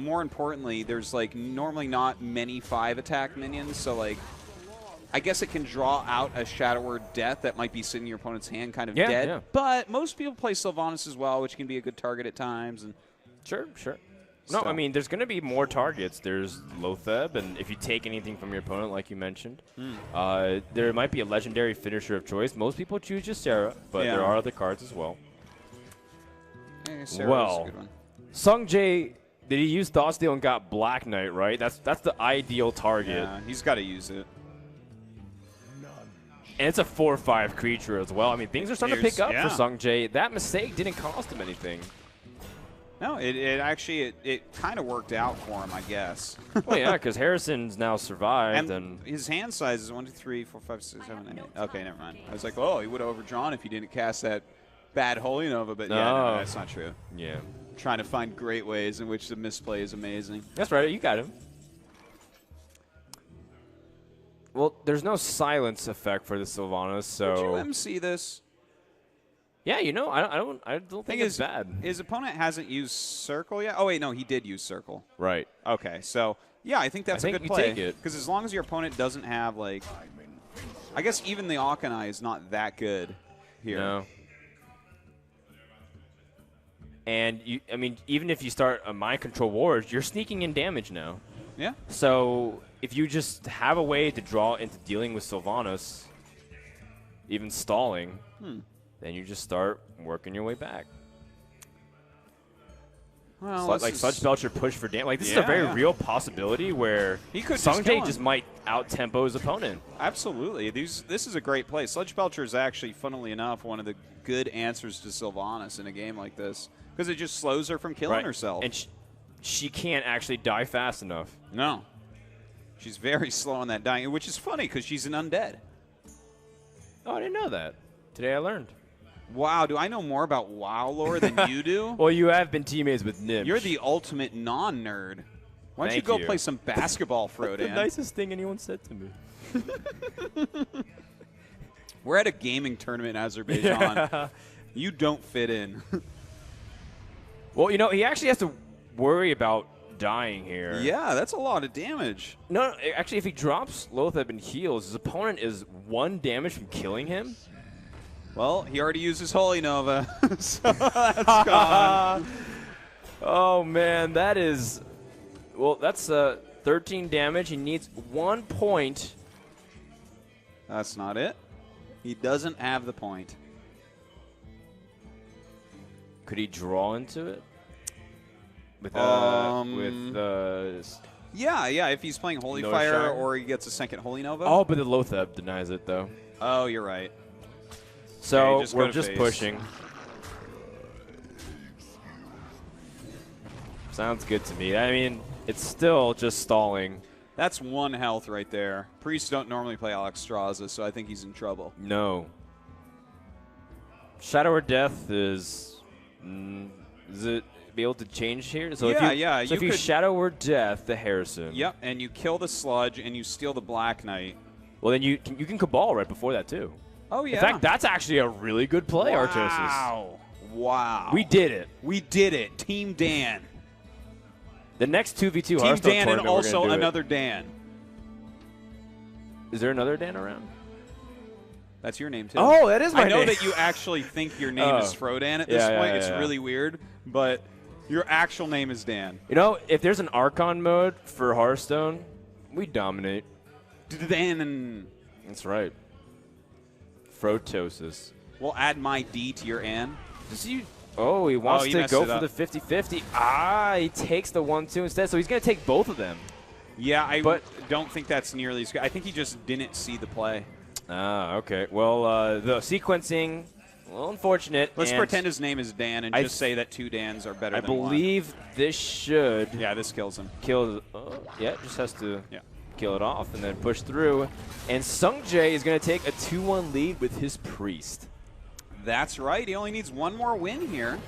Speaker 2: more importantly, there's like normally not many 5-attack minions, so like I guess it can draw out a Shadow Word Death that might be sitting in your opponent's hand kind of dead. Yeah. But most people play Sylvanas as well, which can be a good target at times. And
Speaker 1: Sure. No, I mean, there's going to be more targets. There's Lotheb, and if you take anything from your opponent, like you mentioned, there might be a legendary finisher of choice. Most people choose Ysera, but there are other cards as well.
Speaker 2: Yeah,
Speaker 1: well, Seungjae, did he use Thoughtsteal and got Black Knight, right? That's the ideal target.
Speaker 2: Yeah, he's got to use it.
Speaker 1: And it's a 4/5 creature as well. I mean, things are starting to pick up for Seungjae. That mistake didn't cost him anything.
Speaker 2: No, it actually kind of worked out for him, I guess.
Speaker 1: Well, yeah, because Harrison's now survived, and
Speaker 2: his hand size is 1, 2, 3, 4, 5, 6, 7, 8. Okay, never mind. I was like, oh, he would have overdrawn if he didn't cast that bad Holy Nova, but no, that's not true.
Speaker 1: Yeah,
Speaker 2: trying to find great ways in which the misplay is amazing.
Speaker 1: That's right. You got him. Well, there's no silence effect for the Sylvanas, so.
Speaker 2: Would you MC this?
Speaker 1: Yeah, you know, I don't think it's bad.
Speaker 2: His opponent hasn't used Circle yet. Oh wait, no, he did use Circle.
Speaker 1: Right.
Speaker 2: Okay, so yeah, I think that's a good play.
Speaker 1: Take it
Speaker 2: because as long as your opponent doesn't have like, I guess even the Akanai is not that good here.
Speaker 1: No. And I mean, even if you start a Mind Control Wars, you're sneaking in damage now.
Speaker 2: Yeah.
Speaker 1: So if you just have a way to draw into dealing with Sylvanas, even stalling. Then you just start working your way back.
Speaker 2: Well,
Speaker 1: like Sludge Belcher push for damage. Like, this is a very real possibility where
Speaker 2: he could
Speaker 1: Seungjae just might out-tempo his opponent.
Speaker 2: Absolutely. This is a great play. Sludge Belcher is actually, funnily enough, one of the good answers to Sylvanas in a game like this because it just slows her from killing herself.
Speaker 1: And she can't actually die fast enough.
Speaker 2: No. She's very slow on that dying, which is funny because she's an undead.
Speaker 1: Oh, I didn't know that. Today I learned.
Speaker 2: Wow, do I know more about WoW lore than you do?
Speaker 1: Well, you have been teammates with Nim.
Speaker 2: You're the ultimate non-nerd. Why don't you go play some basketball, Frodan?
Speaker 1: That's the nicest thing anyone said to me.
Speaker 2: We're at a gaming tournament in Azerbaijan. Yeah. You don't fit in.
Speaker 1: Well, you know, he actually has to worry about dying here.
Speaker 2: Yeah, that's a lot of damage.
Speaker 1: No, actually, if he drops Lotheb and heals, his opponent is 1 damage from killing him.
Speaker 2: Well, he already used his Holy Nova, so that's gone.
Speaker 1: Oh, man, that is... Well, that's 13 damage. He needs 1 point.
Speaker 2: That's not it. He doesn't have the point.
Speaker 1: Could he draw into it?
Speaker 2: Yeah, if he's playing Holy Fire or he gets a second Holy Nova.
Speaker 1: Oh, but the Lotheb denies it, though.
Speaker 2: Oh, you're right.
Speaker 1: So we're just pushing. Sounds good to me. I mean, it's still just stalling.
Speaker 2: That's 1 health right there. Priests don't normally play Alexstrasza, so I think he's in trouble.
Speaker 1: No. Shadow or Death is it be able to change here? So if you Shadow or Death the Harrison.
Speaker 2: Yep, and you kill the Sludge and you steal the Black Knight.
Speaker 1: Well, then you can Cabal right before that, too.
Speaker 2: Oh, yeah.
Speaker 1: In fact, that's actually a really good play, Artosis.
Speaker 2: Wow.
Speaker 1: We did it.
Speaker 2: We did it. Team Dan.
Speaker 1: The next 2v2
Speaker 2: Team
Speaker 1: Hearthstone
Speaker 2: Dan and also another Dan.
Speaker 1: Is there another Dan around?
Speaker 2: That's your name, too.
Speaker 1: Oh, that is my name.
Speaker 2: I know that you actually think your name is Frodan at this point. It's really weird, but your actual name is Dan.
Speaker 1: You know, if there's an Archon mode for Hearthstone, we dominate.
Speaker 2: Dan.
Speaker 1: That's right. Frotosis.
Speaker 2: We'll add my D to your N.
Speaker 1: Does he? Oh, he wants to go for the 50-50. Ah, he takes the 1-2 instead, so he's going to take both of them.
Speaker 2: Yeah, I don't think that's nearly as good. I think he just didn't see the play.
Speaker 1: Ah, okay. Well, the sequencing, a little unfortunate.
Speaker 2: Let's pretend his name is Dan and just say that 2 Dans are better than 1.
Speaker 1: I believe this should.
Speaker 2: Yeah, this kills him.
Speaker 1: Yeah, it just has to kill it off and then push through. And Seungjae is going to take a 2-1 lead with his Priest.
Speaker 2: That's right. He only needs 1 more win here.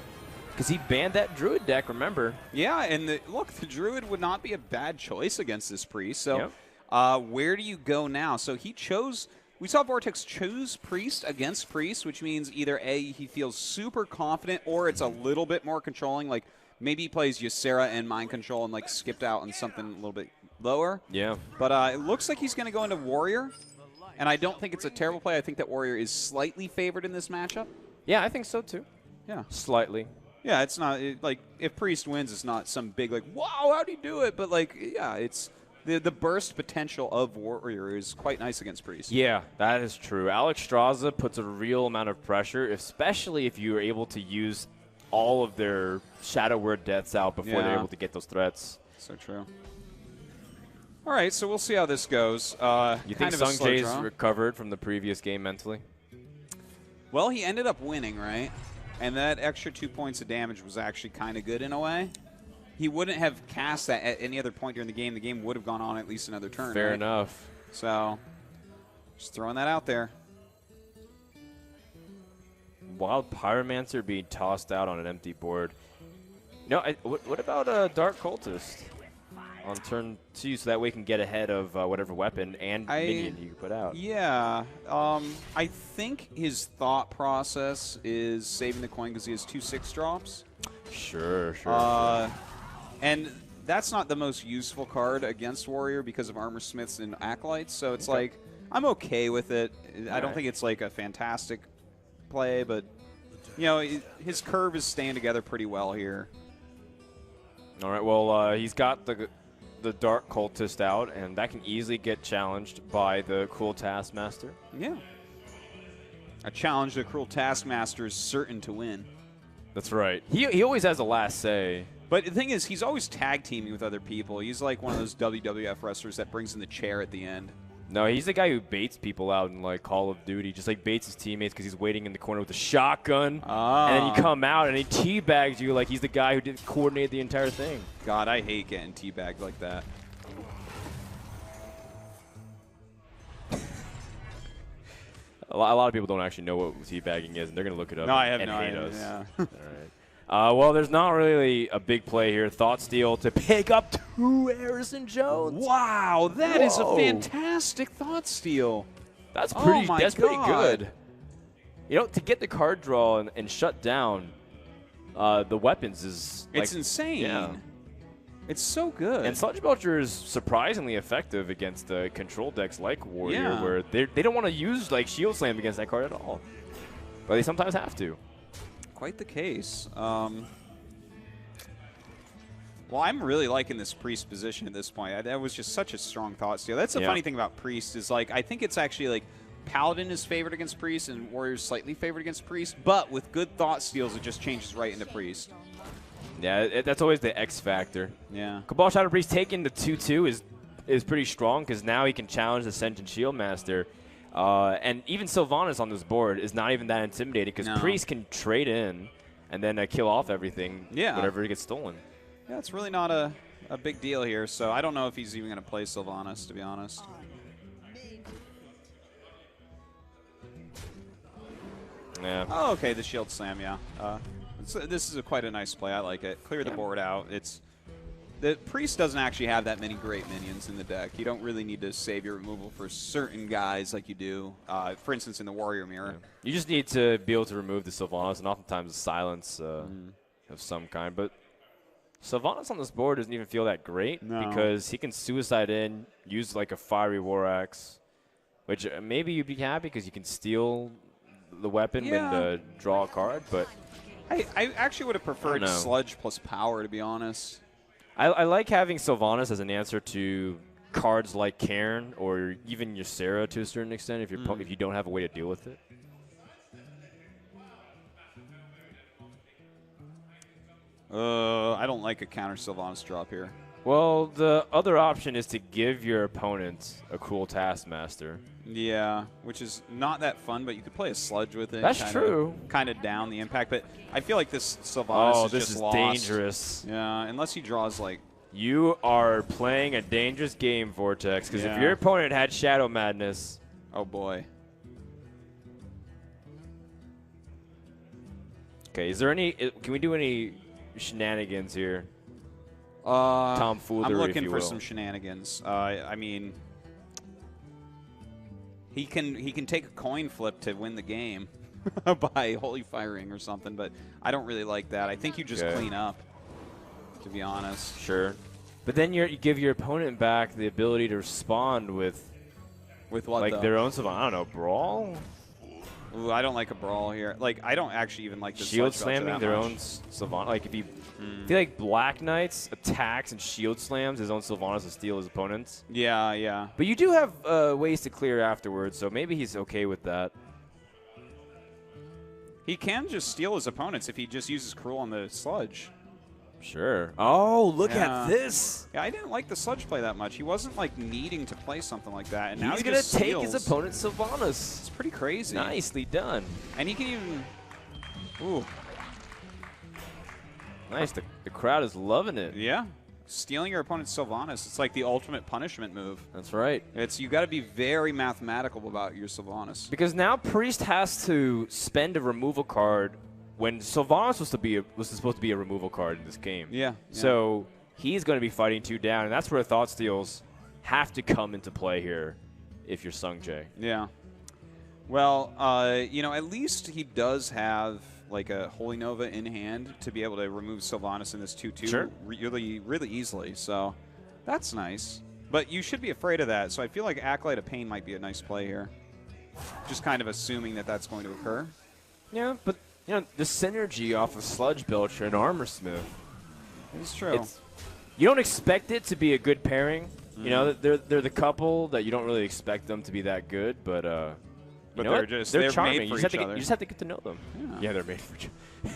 Speaker 1: Because he banned that Druid deck, remember?
Speaker 2: Yeah, and look, the Druid would not be a bad choice against this Priest. So where do you go now? So he chose... We saw Vortex choose Priest against Priest, which means either A, he feels super confident, or it's a little bit more controlling. Like, maybe he plays Ysera and Mind Control and, like, skipped out on something a little bit lower.
Speaker 1: Yeah.
Speaker 2: But it looks like he's going to go into Warrior. And I don't think it's a terrible play. I think that Warrior is slightly favored in this matchup.
Speaker 1: Yeah, I think so, too.
Speaker 2: Yeah.
Speaker 1: Slightly.
Speaker 2: Yeah, it's not like if Priest wins, it's not some big like, wow, how'd he do it? But like, yeah, it's the burst potential of Warrior is quite nice against Priest.
Speaker 1: Yeah, that is true. Alex Straza puts a real amount of pressure, especially if you are able to use all of their Shadow Word deaths out before they're able to get those threats.
Speaker 2: So true. All right, so we'll see how this goes.
Speaker 1: You think Seungjae's recovered from the previous game mentally?
Speaker 2: Well, he ended up winning, right? And that extra 2 points of damage was actually kind of good in a way. He wouldn't have cast that at any other point during the game. The game would have gone on at least another turn.
Speaker 1: Fair enough.
Speaker 2: So, just throwing that out there.
Speaker 1: Wild Pyromancer being tossed out on an empty board. No, what about a Dark Cultist on turn 2 so that way you can get ahead of whatever weapon and minion you put out?
Speaker 2: Yeah. I think his thought process is saving the coin because he has 2 6-drops.
Speaker 1: Sure.
Speaker 2: And that's not the most useful card against Warrior because of Armor Smiths and Acolytes, so it's like, I'm okay with it. I don't think it's like a fantastic play, but, you know, his curve is staying together pretty well here.
Speaker 1: All right, well, he's got the Dark Cultist out, and that can easily get challenged by the Cruel Taskmaster.
Speaker 2: Yeah. A challenge the Cruel Taskmaster is certain to win.
Speaker 1: That's right. He always has the last say.
Speaker 2: But the thing is, he's always tag teaming with other people. He's like one of those WWF wrestlers that brings in the chair at the end.
Speaker 1: No, he's the guy who baits people out in like Call of Duty, just like baits his teammates because he's waiting in the corner with a shotgun. And then you come out and he teabags you like he's the guy who didn't coordinate the entire thing.
Speaker 2: God, I hate getting teabagged like that.
Speaker 1: A lot of people don't actually know what teabagging is, and they're going to look it up.
Speaker 2: No, I have
Speaker 1: and
Speaker 2: no
Speaker 1: hate
Speaker 2: idea.
Speaker 1: us.
Speaker 2: Yeah.
Speaker 1: All right. Well, there's not really a big play here. Thought Steal to pick up 2 Harrison Jones.
Speaker 2: Wow, that is a fantastic Thought Steal.
Speaker 1: That's pretty. That's pretty good. You know, to get the card draw and shut down the weapons is.
Speaker 2: It's insane.
Speaker 1: Yeah.
Speaker 2: It's so good.
Speaker 1: And Sludge Belcher is surprisingly effective against the control decks like Warrior, where they don't want to use like Shield Slam against that card at all, but they sometimes have to.
Speaker 2: Quite the case. Well, I'm really liking this Priest position at this point. That was just such a strong Thought Steal. That's the funny thing about Priest is like I think it's actually like Paladin is favored against Priest and Warrior's slightly favored against Priest, but with good Thought Steals, it just changes right into Priest.
Speaker 1: Yeah, that's always the X factor.
Speaker 2: Yeah.
Speaker 1: Cabal Shadow Priest taking the 2/2 is pretty strong because now he can challenge the Sentient Shield Master. And even Sylvanas on this board is not even that intimidating because Priest can trade in and then kill off everything whenever he gets stolen.
Speaker 2: Yeah, it's really not a big deal here, so I don't know if he's even going to play Sylvanas, to be honest.
Speaker 1: Yeah.
Speaker 2: Oh, okay, the Shield Slam, yeah. This is quite a nice play. I like it. Clear the board out. The Priest doesn't actually have that many great minions in the deck. You don't really need to save your removal for certain guys like you do, for instance, in the Warrior Mirror.
Speaker 1: Yeah. You just need to be able to remove the Sylvanas and oftentimes the silence of some kind. But Sylvanas on this board doesn't even feel that great because he can Suicide in, use like a Fiery War Axe, which maybe you'd be happy because you can steal the weapon and draw a card, but
Speaker 2: I actually would have preferred Sludge plus Power, to be honest.
Speaker 1: I like having Sylvanas as an answer to cards like Cairn or even Ysera to a certain extent if if you don't have a way to deal with it.
Speaker 2: I don't like a counter Sylvanas drop here.
Speaker 1: Well, the other option is to give your opponent a Cruel Taskmaster.
Speaker 2: Yeah, which is not that fun, but you could play a Sludge with it.
Speaker 1: That's true.
Speaker 2: Kind of down the impact, but I feel like this Sylvanas is just lost.
Speaker 1: Oh, this is dangerous.
Speaker 2: Yeah, unless he draws like...
Speaker 1: You are playing a dangerous game, Vortex, because if your opponent had Shadow Madness...
Speaker 2: Oh, boy.
Speaker 1: Okay, is there any... Can we do any shenanigans here? Tomfoolery,
Speaker 2: I'm looking
Speaker 1: if you
Speaker 2: for
Speaker 1: will.
Speaker 2: some shenanigans. I mean... He can take a coin flip to win the game by Holy Firing or something, but I don't really like that. I think you just clean up, to be honest.
Speaker 1: Sure. But then you give your opponent back the ability to respond with
Speaker 2: what,
Speaker 1: like their own stuff. I don't know, Brawl?
Speaker 2: Ooh, I don't like a brawl here. Like, I don't actually even like the
Speaker 1: shield
Speaker 2: Sludge Belcher
Speaker 1: slamming
Speaker 2: that
Speaker 1: their
Speaker 2: much.
Speaker 1: own Sylvanas. Like if you feel like Black Knights attacks and shield slams his own Sylvanas to steal his opponents.
Speaker 2: Yeah, yeah.
Speaker 1: But you do have ways to clear afterwards, so maybe he's okay with that.
Speaker 2: He can just steal his opponents if he just uses Cruel on the Sludge.
Speaker 1: Sure. Oh, look
Speaker 2: Yeah.
Speaker 1: at this.
Speaker 2: Yeah, I didn't like the Sludge play that much. He wasn't like needing to play something like that. And now
Speaker 1: He's
Speaker 2: he
Speaker 1: going to
Speaker 2: just
Speaker 1: take his
Speaker 2: steals.
Speaker 1: opponent's Sylvanas.
Speaker 2: It's pretty crazy.
Speaker 1: Nicely done.
Speaker 2: And he can even... Ooh.
Speaker 1: Nice. The crowd is loving it.
Speaker 2: Yeah. Stealing your opponent's Sylvanas, it's like the ultimate punishment move.
Speaker 1: That's right.
Speaker 2: It's you got to be very mathematical about your Sylvanas.
Speaker 1: Because now Priest has to spend a removal card when Sylvanas was supposed to be a removal card in this game.
Speaker 2: Yeah.
Speaker 1: So he's going to be fighting 2 down, and that's where Thought Steals have to come into play here if you're Seungjae.
Speaker 2: Yeah. Well, you know, at least he does have like a Holy Nova in hand to be able to remove Sylvanas in this 2-2
Speaker 1: Sure.
Speaker 2: really, really easily. So that's nice. But you should be afraid of that. So I feel like Acolyte of Pain might be a nice play here. Just kind of assuming that that's going to occur.
Speaker 1: Yeah, but you know the synergy off of Sludge Belcher and Armor Smith.
Speaker 2: It's true.
Speaker 1: You don't expect it to be a good pairing. You know, they're the couple that you don't really expect them to be that good, but you know they're charming.
Speaker 2: made for
Speaker 1: You
Speaker 2: each other.
Speaker 1: just have to get to know them.
Speaker 2: Yeah.
Speaker 1: They're made for each other.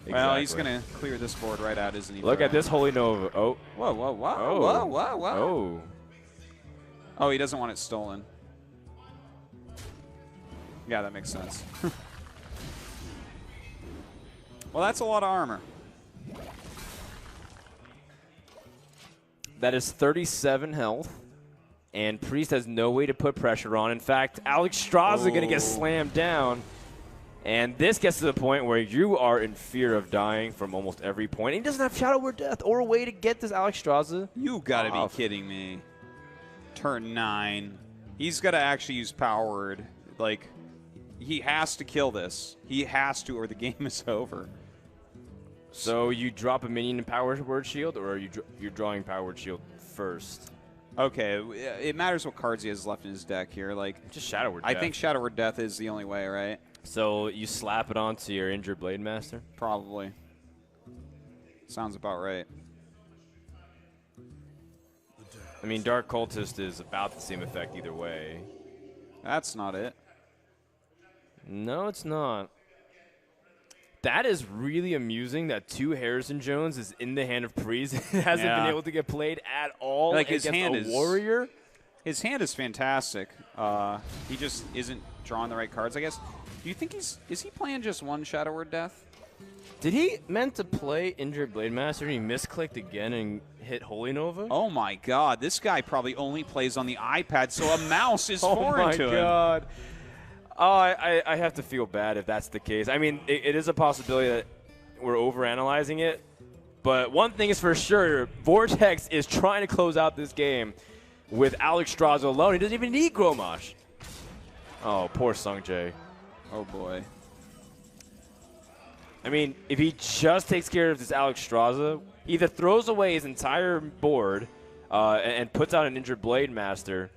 Speaker 2: Well, he's going to clear this board right out, isn't he?
Speaker 1: Look at this Holy Nova. Oh.
Speaker 2: Whoa, whoa, whoa,
Speaker 1: Oh.
Speaker 2: whoa, whoa, whoa.
Speaker 1: Oh.
Speaker 2: Oh, he doesn't want it stolen. Yeah, that makes sense. Well, that's a lot of armor.
Speaker 1: That is 37 health. And Priest has no way to put pressure on. In fact, Alex Straza going to get slammed down. And this gets to the point where you are in fear of dying from almost every point. And he doesn't have Shadow Word Death or a way to get this Alex Straza.
Speaker 2: You got to be
Speaker 1: off.
Speaker 2: kidding me. Turn 9. He's got to actually use Power Word. Like, he has to kill this. He has to, or the game is over.
Speaker 1: So you drop a minion in Power Word Shield, or are you're drawing Power Word Shield first?
Speaker 2: Okay, it matters what cards he has left in his deck here. Like,
Speaker 1: Just Shadow Word
Speaker 2: I
Speaker 1: Death.
Speaker 2: think Shadow Word Death is the only way, right?
Speaker 1: So you slap it onto your injured Blade Master?
Speaker 2: Probably. Sounds about right.
Speaker 1: I mean, Dark Cultist is about the same effect either way.
Speaker 2: That's not it.
Speaker 1: No, it's not. That is really amusing that 2 Harrison Jones is in the hand of Priest. It hasn't been able to get played at all.
Speaker 2: Like his
Speaker 1: against
Speaker 2: hand
Speaker 1: a
Speaker 2: is
Speaker 1: warrior.
Speaker 2: His hand is fantastic. He just isn't drawing the right cards, I guess. Do you think is he playing just one Shadow Word Death?
Speaker 1: Did he meant to play Injured Blade Master and he misclicked again and hit Holy Nova?
Speaker 2: Oh my God! This guy probably only plays on the iPad, so a mouse is foreign to him.
Speaker 1: Oh my God! Oh, I have to feel bad if that's the case. I mean, it is a possibility that we're overanalyzing it, but one thing is for sure: Vortex is trying to close out this game with Alex Straza alone. He doesn't even need Gromash. Oh, poor Seungjae.
Speaker 2: Oh boy.
Speaker 1: I mean, if he just takes care of this Alex Straza, either throws away his entire board and puts out an Injured Blade Master,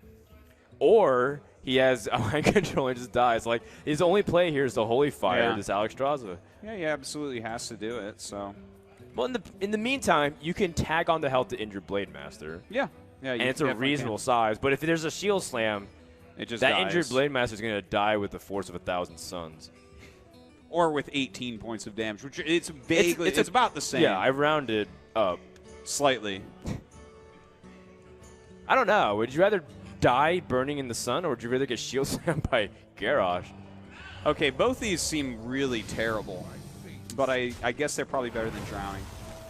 Speaker 1: or he has a mind control and just dies. Like, his only play here is the Holy Fire, this Alex Straza.
Speaker 2: Yeah, he absolutely has to do it, so.
Speaker 1: Well, in the meantime, you can tag on the health to Injured Blade Master.
Speaker 2: Yeah. Yeah,
Speaker 1: and it's a reasonable size. But if there's a Shield Slam,
Speaker 2: it just
Speaker 1: that
Speaker 2: dies.
Speaker 1: Injured Blade Master is going to die with the force of 1,000 suns.
Speaker 2: Or with 18 points of damage, which it's vaguely, it's about the same.
Speaker 1: Yeah, I rounded up.
Speaker 2: Slightly.
Speaker 1: I don't know. Would you rather die burning in the sun, or would you rather get shield slammed by Garrosh?
Speaker 2: Okay, both these seem really terrible, but I guess they're probably better than drowning.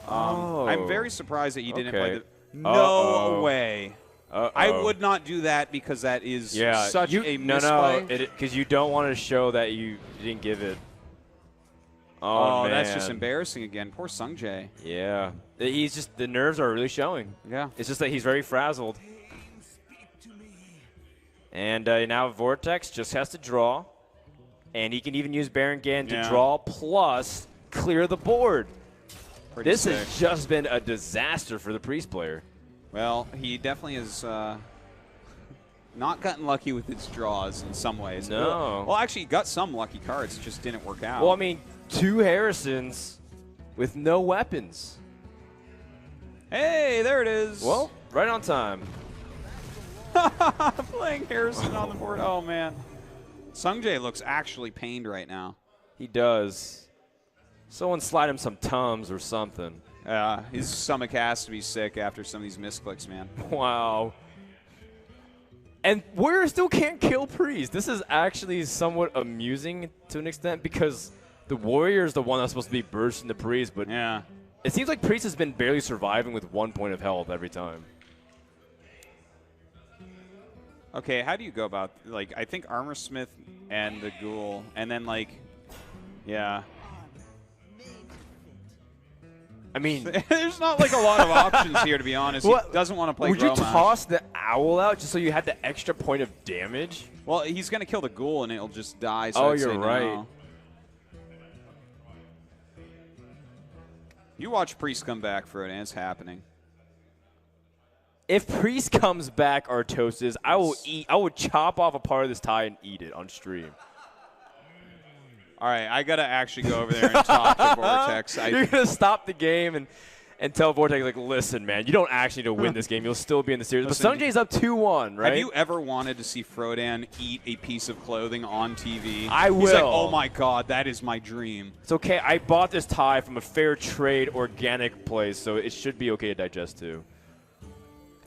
Speaker 2: I'm very surprised that you didn't play the... No way. I would not do that because that is such a misplay.
Speaker 1: No, because you don't want to show that you didn't give it.
Speaker 2: Oh,
Speaker 1: man.
Speaker 2: That's just embarrassing again. Poor Seungjae.
Speaker 1: Yeah. He's just, the nerves are really showing.
Speaker 2: Yeah.
Speaker 1: It's just that he's very frazzled. And now Vortex just has to draw. And he can even use Baron Gan to draw plus clear the board. This has just been a disaster for the Priest player.
Speaker 2: Well, he definitely is not gotten lucky with its draws in some ways.
Speaker 1: No.
Speaker 2: Well, actually, he got some lucky cards. It just didn't work out.
Speaker 1: Well, I mean, 2 Harrisons with no weapons.
Speaker 2: Hey, there it is.
Speaker 1: Well, right on time.
Speaker 2: Playing Harrison on the board. Oh, man. Seungjae looks actually pained right now.
Speaker 1: He does. Someone slide him some Tums or something.
Speaker 2: His stomach has to be sick after some of these misclicks, man.
Speaker 1: Wow. And Warrior still can't kill Priest. This is actually somewhat amusing to an extent because the Warrior is the one that's supposed to be bursting the Priest, but
Speaker 2: yeah,
Speaker 1: it seems like Priest has been barely surviving with 1 point of health every time.
Speaker 2: Okay, how do you go about, like, I think Armor Smith and the Ghoul, and then, like, yeah.
Speaker 1: I mean,
Speaker 2: there's not, like, a lot of options here, to be honest. He doesn't want to play
Speaker 1: Would you
Speaker 2: Gromash.
Speaker 1: toss the Owl out just so you had the extra point of damage?
Speaker 2: Well, he's going to kill the Ghoul, and it'll just die. So
Speaker 1: oh,
Speaker 2: I'd say
Speaker 1: you're right.
Speaker 2: No. You watch Priest come back for it, and it's happening.
Speaker 1: If Priest comes back, Artosis, I will chop off a part of this tie and eat it on stream.
Speaker 2: All right, I got to actually go over there and talk to Vortex.
Speaker 1: You're going to stop the game and tell Vortex, like, listen, man, you don't actually need to win this game. You'll still be in the series.
Speaker 2: Listen,
Speaker 1: but Seungjae's up 2-1, right?
Speaker 2: Have you ever wanted to see Frodan eat a piece of clothing on TV?
Speaker 1: I will.
Speaker 2: He's like, oh, my God, that is my dream.
Speaker 1: It's okay. I bought this tie from a fair trade organic place, so it should be okay to digest, too.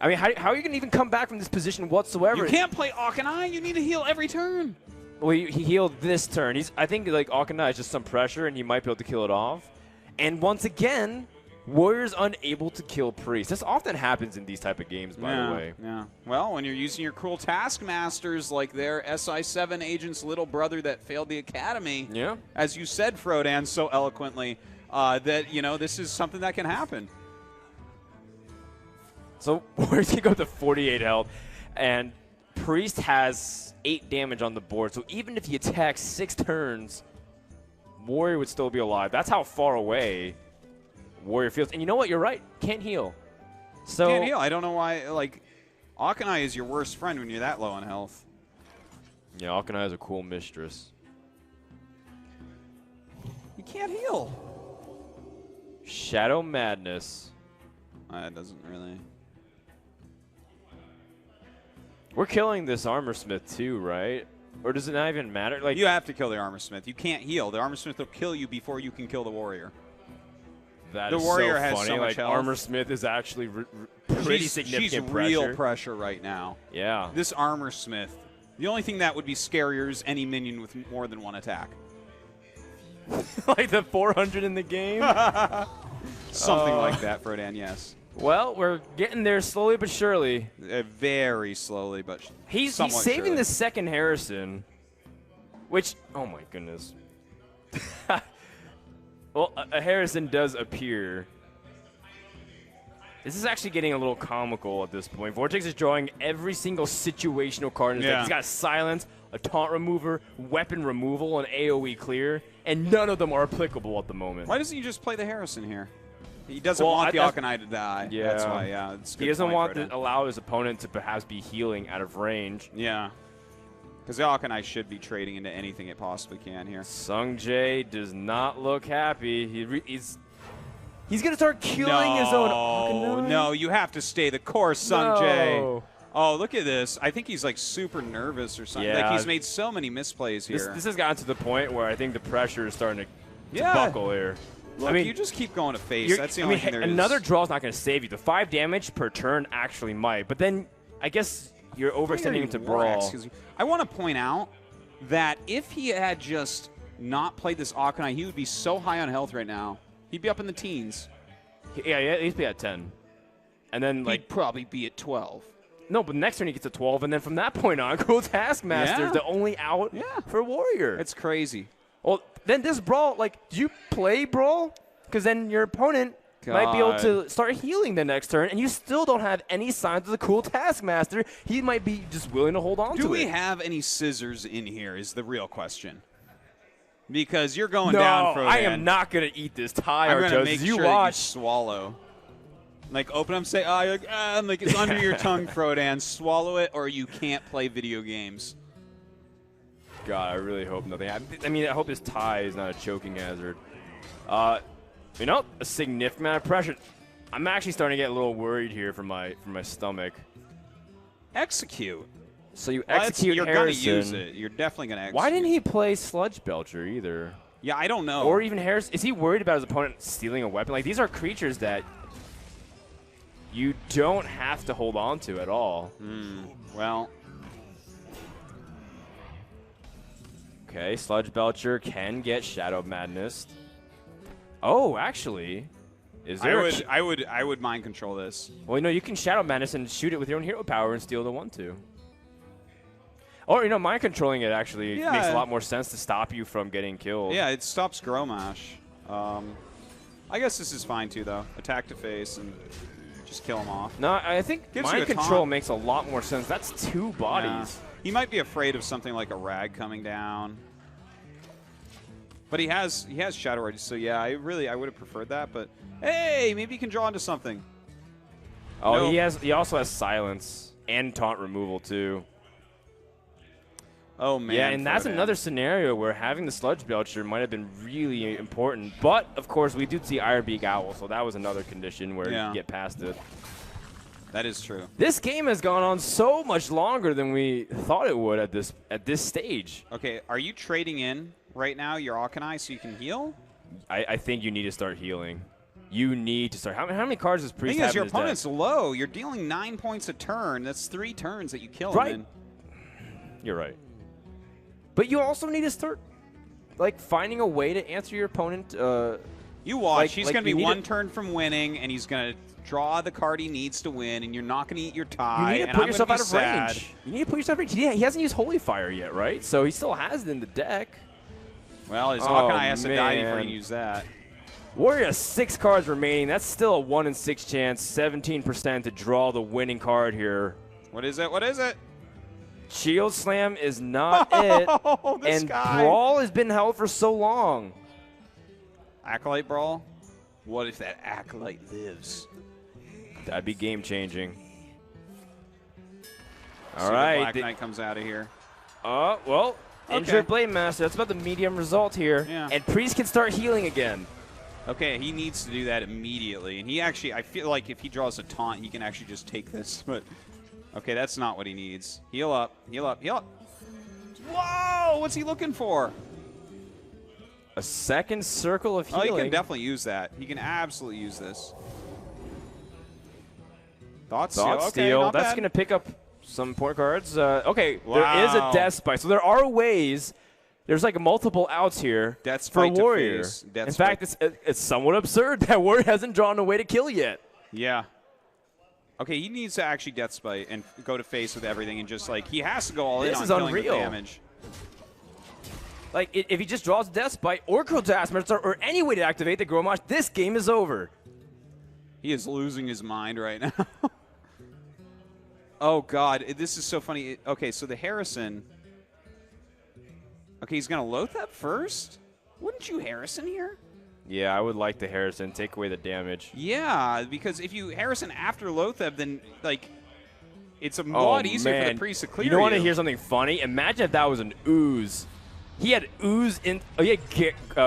Speaker 1: I mean, how are you going to even come back from this position whatsoever?
Speaker 2: You can't play Akanai. You need to heal every turn.
Speaker 1: Well, he healed this turn. I think, like, Akanai is just some pressure, and he might be able to kill it off. And once again, Warrior's unable to kill Priest. This often happens in these type of games, by the way.
Speaker 2: Yeah. Well, when you're using your cruel taskmasters like their SI7 agent's little brother that failed the academy,
Speaker 1: yeah,
Speaker 2: as you said, Frodan, so eloquently, that, you know, this is something that can happen.
Speaker 1: So Warrior's going to go to 48 health, and Priest has 8 damage on the board. So even if he attacks 6 turns, Warrior would still be alive. That's how far away Warrior feels. And you know what? You're right. Can't heal. So
Speaker 2: Can't heal. I don't know why. Like, Akanai is your worst friend when you're that low on health.
Speaker 1: Yeah, Akanai is a cool mistress.
Speaker 2: You can't heal.
Speaker 1: Shadow Madness.
Speaker 2: It doesn't really.
Speaker 1: We're killing this Armor Smith too, right? Or does it not even matter? Like,
Speaker 2: you have to kill the Armor Smith. You can't heal. The Armor Smith will kill you before you can kill the Warrior.
Speaker 1: That
Speaker 2: the
Speaker 1: is
Speaker 2: Warrior
Speaker 1: so
Speaker 2: has
Speaker 1: funny.
Speaker 2: so much
Speaker 1: like
Speaker 2: health.
Speaker 1: Armor Smith is actually pretty significant
Speaker 2: she's
Speaker 1: pressure.
Speaker 2: real pressure right now.
Speaker 1: Yeah.
Speaker 2: This Armor Smith. The only thing that would be scarier is any minion with more than 1 attack.
Speaker 1: Like the 400 in the game?
Speaker 2: Something like that, Frodan, yes.
Speaker 1: Well, we're getting there slowly but surely.
Speaker 2: Very slowly, but
Speaker 1: he's saving
Speaker 2: surely.
Speaker 1: the second Harrison, which, oh my goodness. Well, a Harrison does appear. This is actually getting a little comical at this point. Vortex is drawing every single situational card in his deck. He's got Silence, a Taunt Remover, Weapon Removal, and AoE Clear, and none of them are applicable at the moment.
Speaker 2: Why doesn't he just play the Harrison here? He doesn't want the Akanai to die.
Speaker 1: Yeah.
Speaker 2: That's why, yeah. It's a good
Speaker 1: he doesn't
Speaker 2: point,
Speaker 1: want
Speaker 2: Frodan.
Speaker 1: to allow his opponent to perhaps be healing out of range.
Speaker 2: Yeah. Because the Akanai should be trading into anything it possibly can here.
Speaker 1: Seungjae does not look happy. He's going to start killing his own Akanai.
Speaker 2: No, you have to stay the course, Seungjae.
Speaker 1: No.
Speaker 2: Oh, look at this. I think he's, like, super nervous or something.
Speaker 1: Yeah.
Speaker 2: Like, he's made so many misplays here.
Speaker 1: This has gotten to the point where I think the pressure is starting to buckle here.
Speaker 2: Look,
Speaker 1: I mean,
Speaker 2: you just keep going to face. That's the only thing there is.
Speaker 1: Another draw is not going to save you. The 5 damage per turn actually might. But then I guess you're overextending into Brawl.
Speaker 2: I want to point out that if he had just not played this Akanai, he would be so high on health right now. He'd be up in the teens.
Speaker 1: Yeah, at least be at 10. And then, like,
Speaker 2: he'd probably be at 12.
Speaker 1: No, but next turn he gets a 12, and then from that point on, Cruel Taskmaster is the only out for Warrior.
Speaker 2: It's crazy.
Speaker 1: Well, then this Brawl, like, do you play Brawl? Because then your opponent might be able to start healing the next turn, and you still don't have any signs of the Cruel Taskmaster. He might be just willing to hold on to it.
Speaker 2: Do we have any scissors in here is the real question. Because you're going down, Frodan.
Speaker 1: I am not going to eat this tie,
Speaker 2: I'm going to make
Speaker 1: you
Speaker 2: sure
Speaker 1: watch.
Speaker 2: that you swallow. Like, open up, say, like it's under your tongue, Frodan. Swallow it, or you can't play video games.
Speaker 1: God, I really hope nothing happens. I mean, I hope this tie is not a choking hazard. You know, a significant amount of pressure. I'm actually starting to get a little worried here for my stomach.
Speaker 2: Execute.
Speaker 1: So you execute
Speaker 2: You're
Speaker 1: Harrison.
Speaker 2: going to use it. You're definitely going to execute.
Speaker 1: Why didn't he play Sludge Belcher either?
Speaker 2: Yeah, I don't know.
Speaker 1: Or even Harrison. Is he worried about his opponent stealing a weapon? Like, these are creatures that you don't have to hold on to at all.
Speaker 2: Well.
Speaker 1: Okay, Sludge Belcher can get Shadow Madness. Oh, actually, is there?
Speaker 2: I would mind control this.
Speaker 1: Well, you can Shadow Madness and shoot it with your own hero power and steal the 1/2. Or mind controlling it actually makes a lot more sense to stop you from getting killed.
Speaker 2: Yeah, it stops Gromash. I guess this is fine too, though. Attack to face and just kill him off.
Speaker 1: No, I think mind control makes a lot more sense. That's 2 bodies.
Speaker 2: Yeah. He might be afraid of something like a rag coming down. But he has Shadow Rage, so yeah, I would have preferred that, but hey, maybe he can draw into something.
Speaker 1: Oh, nope. He also has silence and taunt removal too.
Speaker 2: Oh man.
Speaker 1: Yeah, and that's another scenario where having the Sludge Belcher might have been really important. But of course we do see Iron Beak Owl, so that was another condition where you can get past it.
Speaker 2: That is true.
Speaker 1: This game has gone on so much longer than we thought it would at this stage.
Speaker 2: Okay, are you trading in right now your Akanai so you can heal?
Speaker 1: I think you need to start healing. You need to start. How many cards does Priest have in his
Speaker 2: your opponent's low. You're dealing 9 points a turn. That's 3 turns that you kill him in.
Speaker 1: You're right. But you also need to start, like, finding a way to answer your opponent.
Speaker 2: You watch. He's going to be 1 turn from winning, and he's going to draw the card he needs to win, and you're not going to eat your tie.
Speaker 1: You need to put yourself out of range. You need to put yourself out of range. Yeah, he hasn't used Holy Fire yet, right? So he still has it in the deck.
Speaker 2: Well, his Hawkeye has to die before he can use that.
Speaker 1: Warrior has 6 cards remaining. That's still a 1 in 6 chance, 17% to draw the winning card here.
Speaker 2: What is it? What is it?
Speaker 1: Shield Slam is not it. And Brawl has been held for so long.
Speaker 2: Acolyte Brawl? What if that Acolyte lives?
Speaker 1: That'd be game-changing.
Speaker 2: All right. Black Knight comes out of here.
Speaker 1: Well, injured Blade Master. That's about the medium result here.
Speaker 2: Yeah.
Speaker 1: And Priest can start healing again.
Speaker 2: Okay, he needs to do that immediately. And he actually, I feel like if he draws a taunt, he can actually just take this. But okay, that's not what he needs. Heal up, heal up, heal up. Whoa, what's he looking for?
Speaker 1: A second circle of healing.
Speaker 2: Oh, he can definitely use that. He can absolutely use this. Thought
Speaker 1: Steal.
Speaker 2: Okay,
Speaker 1: that's going to pick up some point cards. Okay, there is a Death Spike. So there are ways. There's like multiple outs here for Warrior. In fact, it's somewhat absurd that Warrior hasn't drawn a way to kill yet.
Speaker 2: Yeah. Okay, he needs to actually Death Spite and go to face with everything and just like, he has to go all in on killing the damage.
Speaker 1: Like, if he just draws Death Spite or Cruel Taskmaster or any way to activate the Gromash, this game is over.
Speaker 2: He is losing his mind right now. Oh, God. This is so funny. Okay, so the Harrison. Okay, he's going to Lothep first? Wouldn't you Harrison here?
Speaker 1: Yeah, I would like the Harrison. Take away the damage.
Speaker 2: Yeah, because if you Harrison after Lothep, then, like, it's a lot easier for the Priest to clear you.
Speaker 1: You don't want to hear something funny? Imagine if that was an Ooze. He had Ooze in. Oh, he had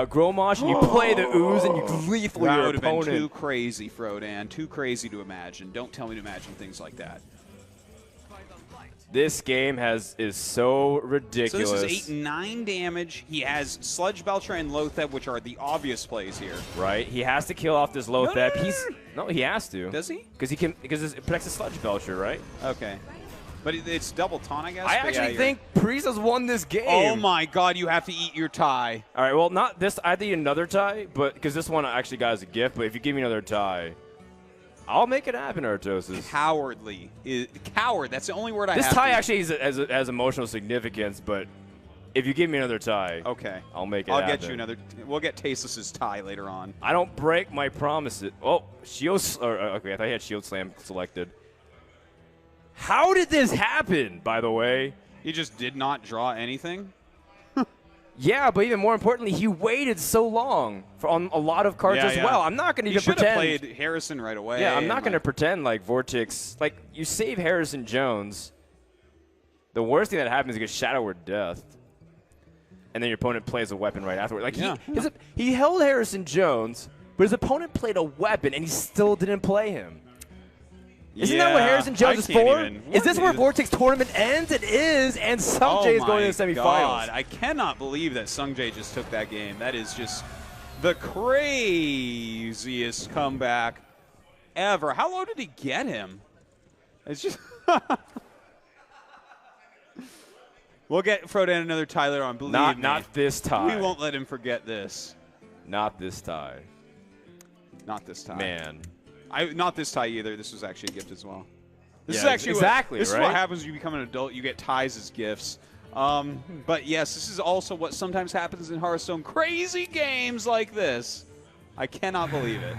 Speaker 1: Gromash, and you play the Ooze, and you lethal your opponent.
Speaker 2: That would have been too crazy, Frodan. Too crazy to imagine. Don't tell me to imagine things like that.
Speaker 1: This game is so ridiculous.
Speaker 2: So this is 8-9 damage. He has Sludge Belcher and Lothep, which are the obvious plays here.
Speaker 1: Right. He has to kill off this Lothep. No, he has to.
Speaker 2: Does he?
Speaker 1: Because it protects the Sludge Belcher, right?
Speaker 2: Okay. But it's double taunt, I guess.
Speaker 1: I actually think Priest has won this game.
Speaker 2: Oh my God! You have to eat your tie.
Speaker 1: All right. Well, not this. I have to eat another tie, but because this one actually got as a gift. But if you give me another tie, I'll make it happen, Artosis.
Speaker 2: Cowardly. Coward. That's the only word I have.
Speaker 1: This tie actually has emotional significance, but if you give me another tie,
Speaker 2: okay,
Speaker 1: I'll make it happen.
Speaker 2: I'll get you another. We'll get Tasteless's tie later on.
Speaker 1: I don't break my promises. Oh, Shield. Okay, I thought he had Shield Slam selected. How did this happen, by the way?
Speaker 2: He just did not draw anything?
Speaker 1: Yeah, but even more importantly, he waited so long on a lot of cards as well. I'm not going to even pretend.
Speaker 2: He should have played Harrison right away.
Speaker 1: Yeah, I'm not going to pretend like Vortex. Like, you save Harrison Jones, the worst thing that happens is you get Shadow Word Death, and then your opponent plays a weapon right afterward. Like, he held Harrison Jones, but his opponent played a weapon, and he still didn't play him. Isn't that what Harrison Jones is for? Is this where Vortex tournament ends? It is, and Seungjae is going to the semifinals.
Speaker 2: God. I cannot believe that Seungjae just took that game. That is just the craziest comeback ever. How low did he get him? It's just we'll get Frodan another Tyler on. Believe me.
Speaker 1: Not this tie.
Speaker 2: We won't let him forget this.
Speaker 1: Not this tie.
Speaker 2: Not this tie.
Speaker 1: Man.
Speaker 2: Not this tie either. This was actually a gift as well. This is
Speaker 1: actually
Speaker 2: this is what happens when you become an adult. You get ties as gifts. But yes, this is also what sometimes happens in Hearthstone. Crazy games like this. I cannot believe it.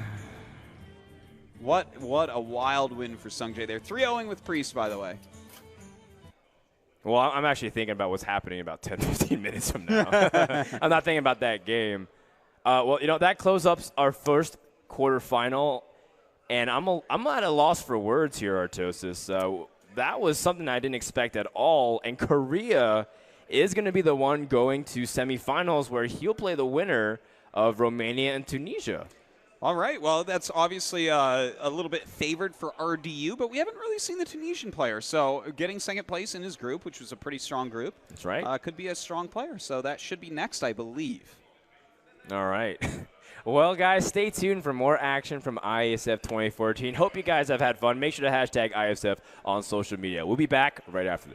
Speaker 2: What a wild win for Seungjae there. 3-0ing with Priest, by the way.
Speaker 1: Well, I'm actually thinking about what's happening about 10, 15 minutes from now. I'm not thinking about that game. Well, that closes up our first quarterfinal. And I'm at a loss for words here, Artosis. That was something I didn't expect at all. And Korea is going to be the one going to semifinals where he'll play the winner of Romania and Tunisia.
Speaker 2: All right. Well, that's obviously a little bit favored for RDU, but we haven't really seen the Tunisian player. So getting second place in his group, which was a pretty strong group.
Speaker 1: That's right.
Speaker 2: Could be a strong player. So that should be next, I believe.
Speaker 1: All right. Well, guys, stay tuned for more action from IESF 2014. Hope you guys have had fun. Make sure to hashtag IESF on social media. We'll be back right after this.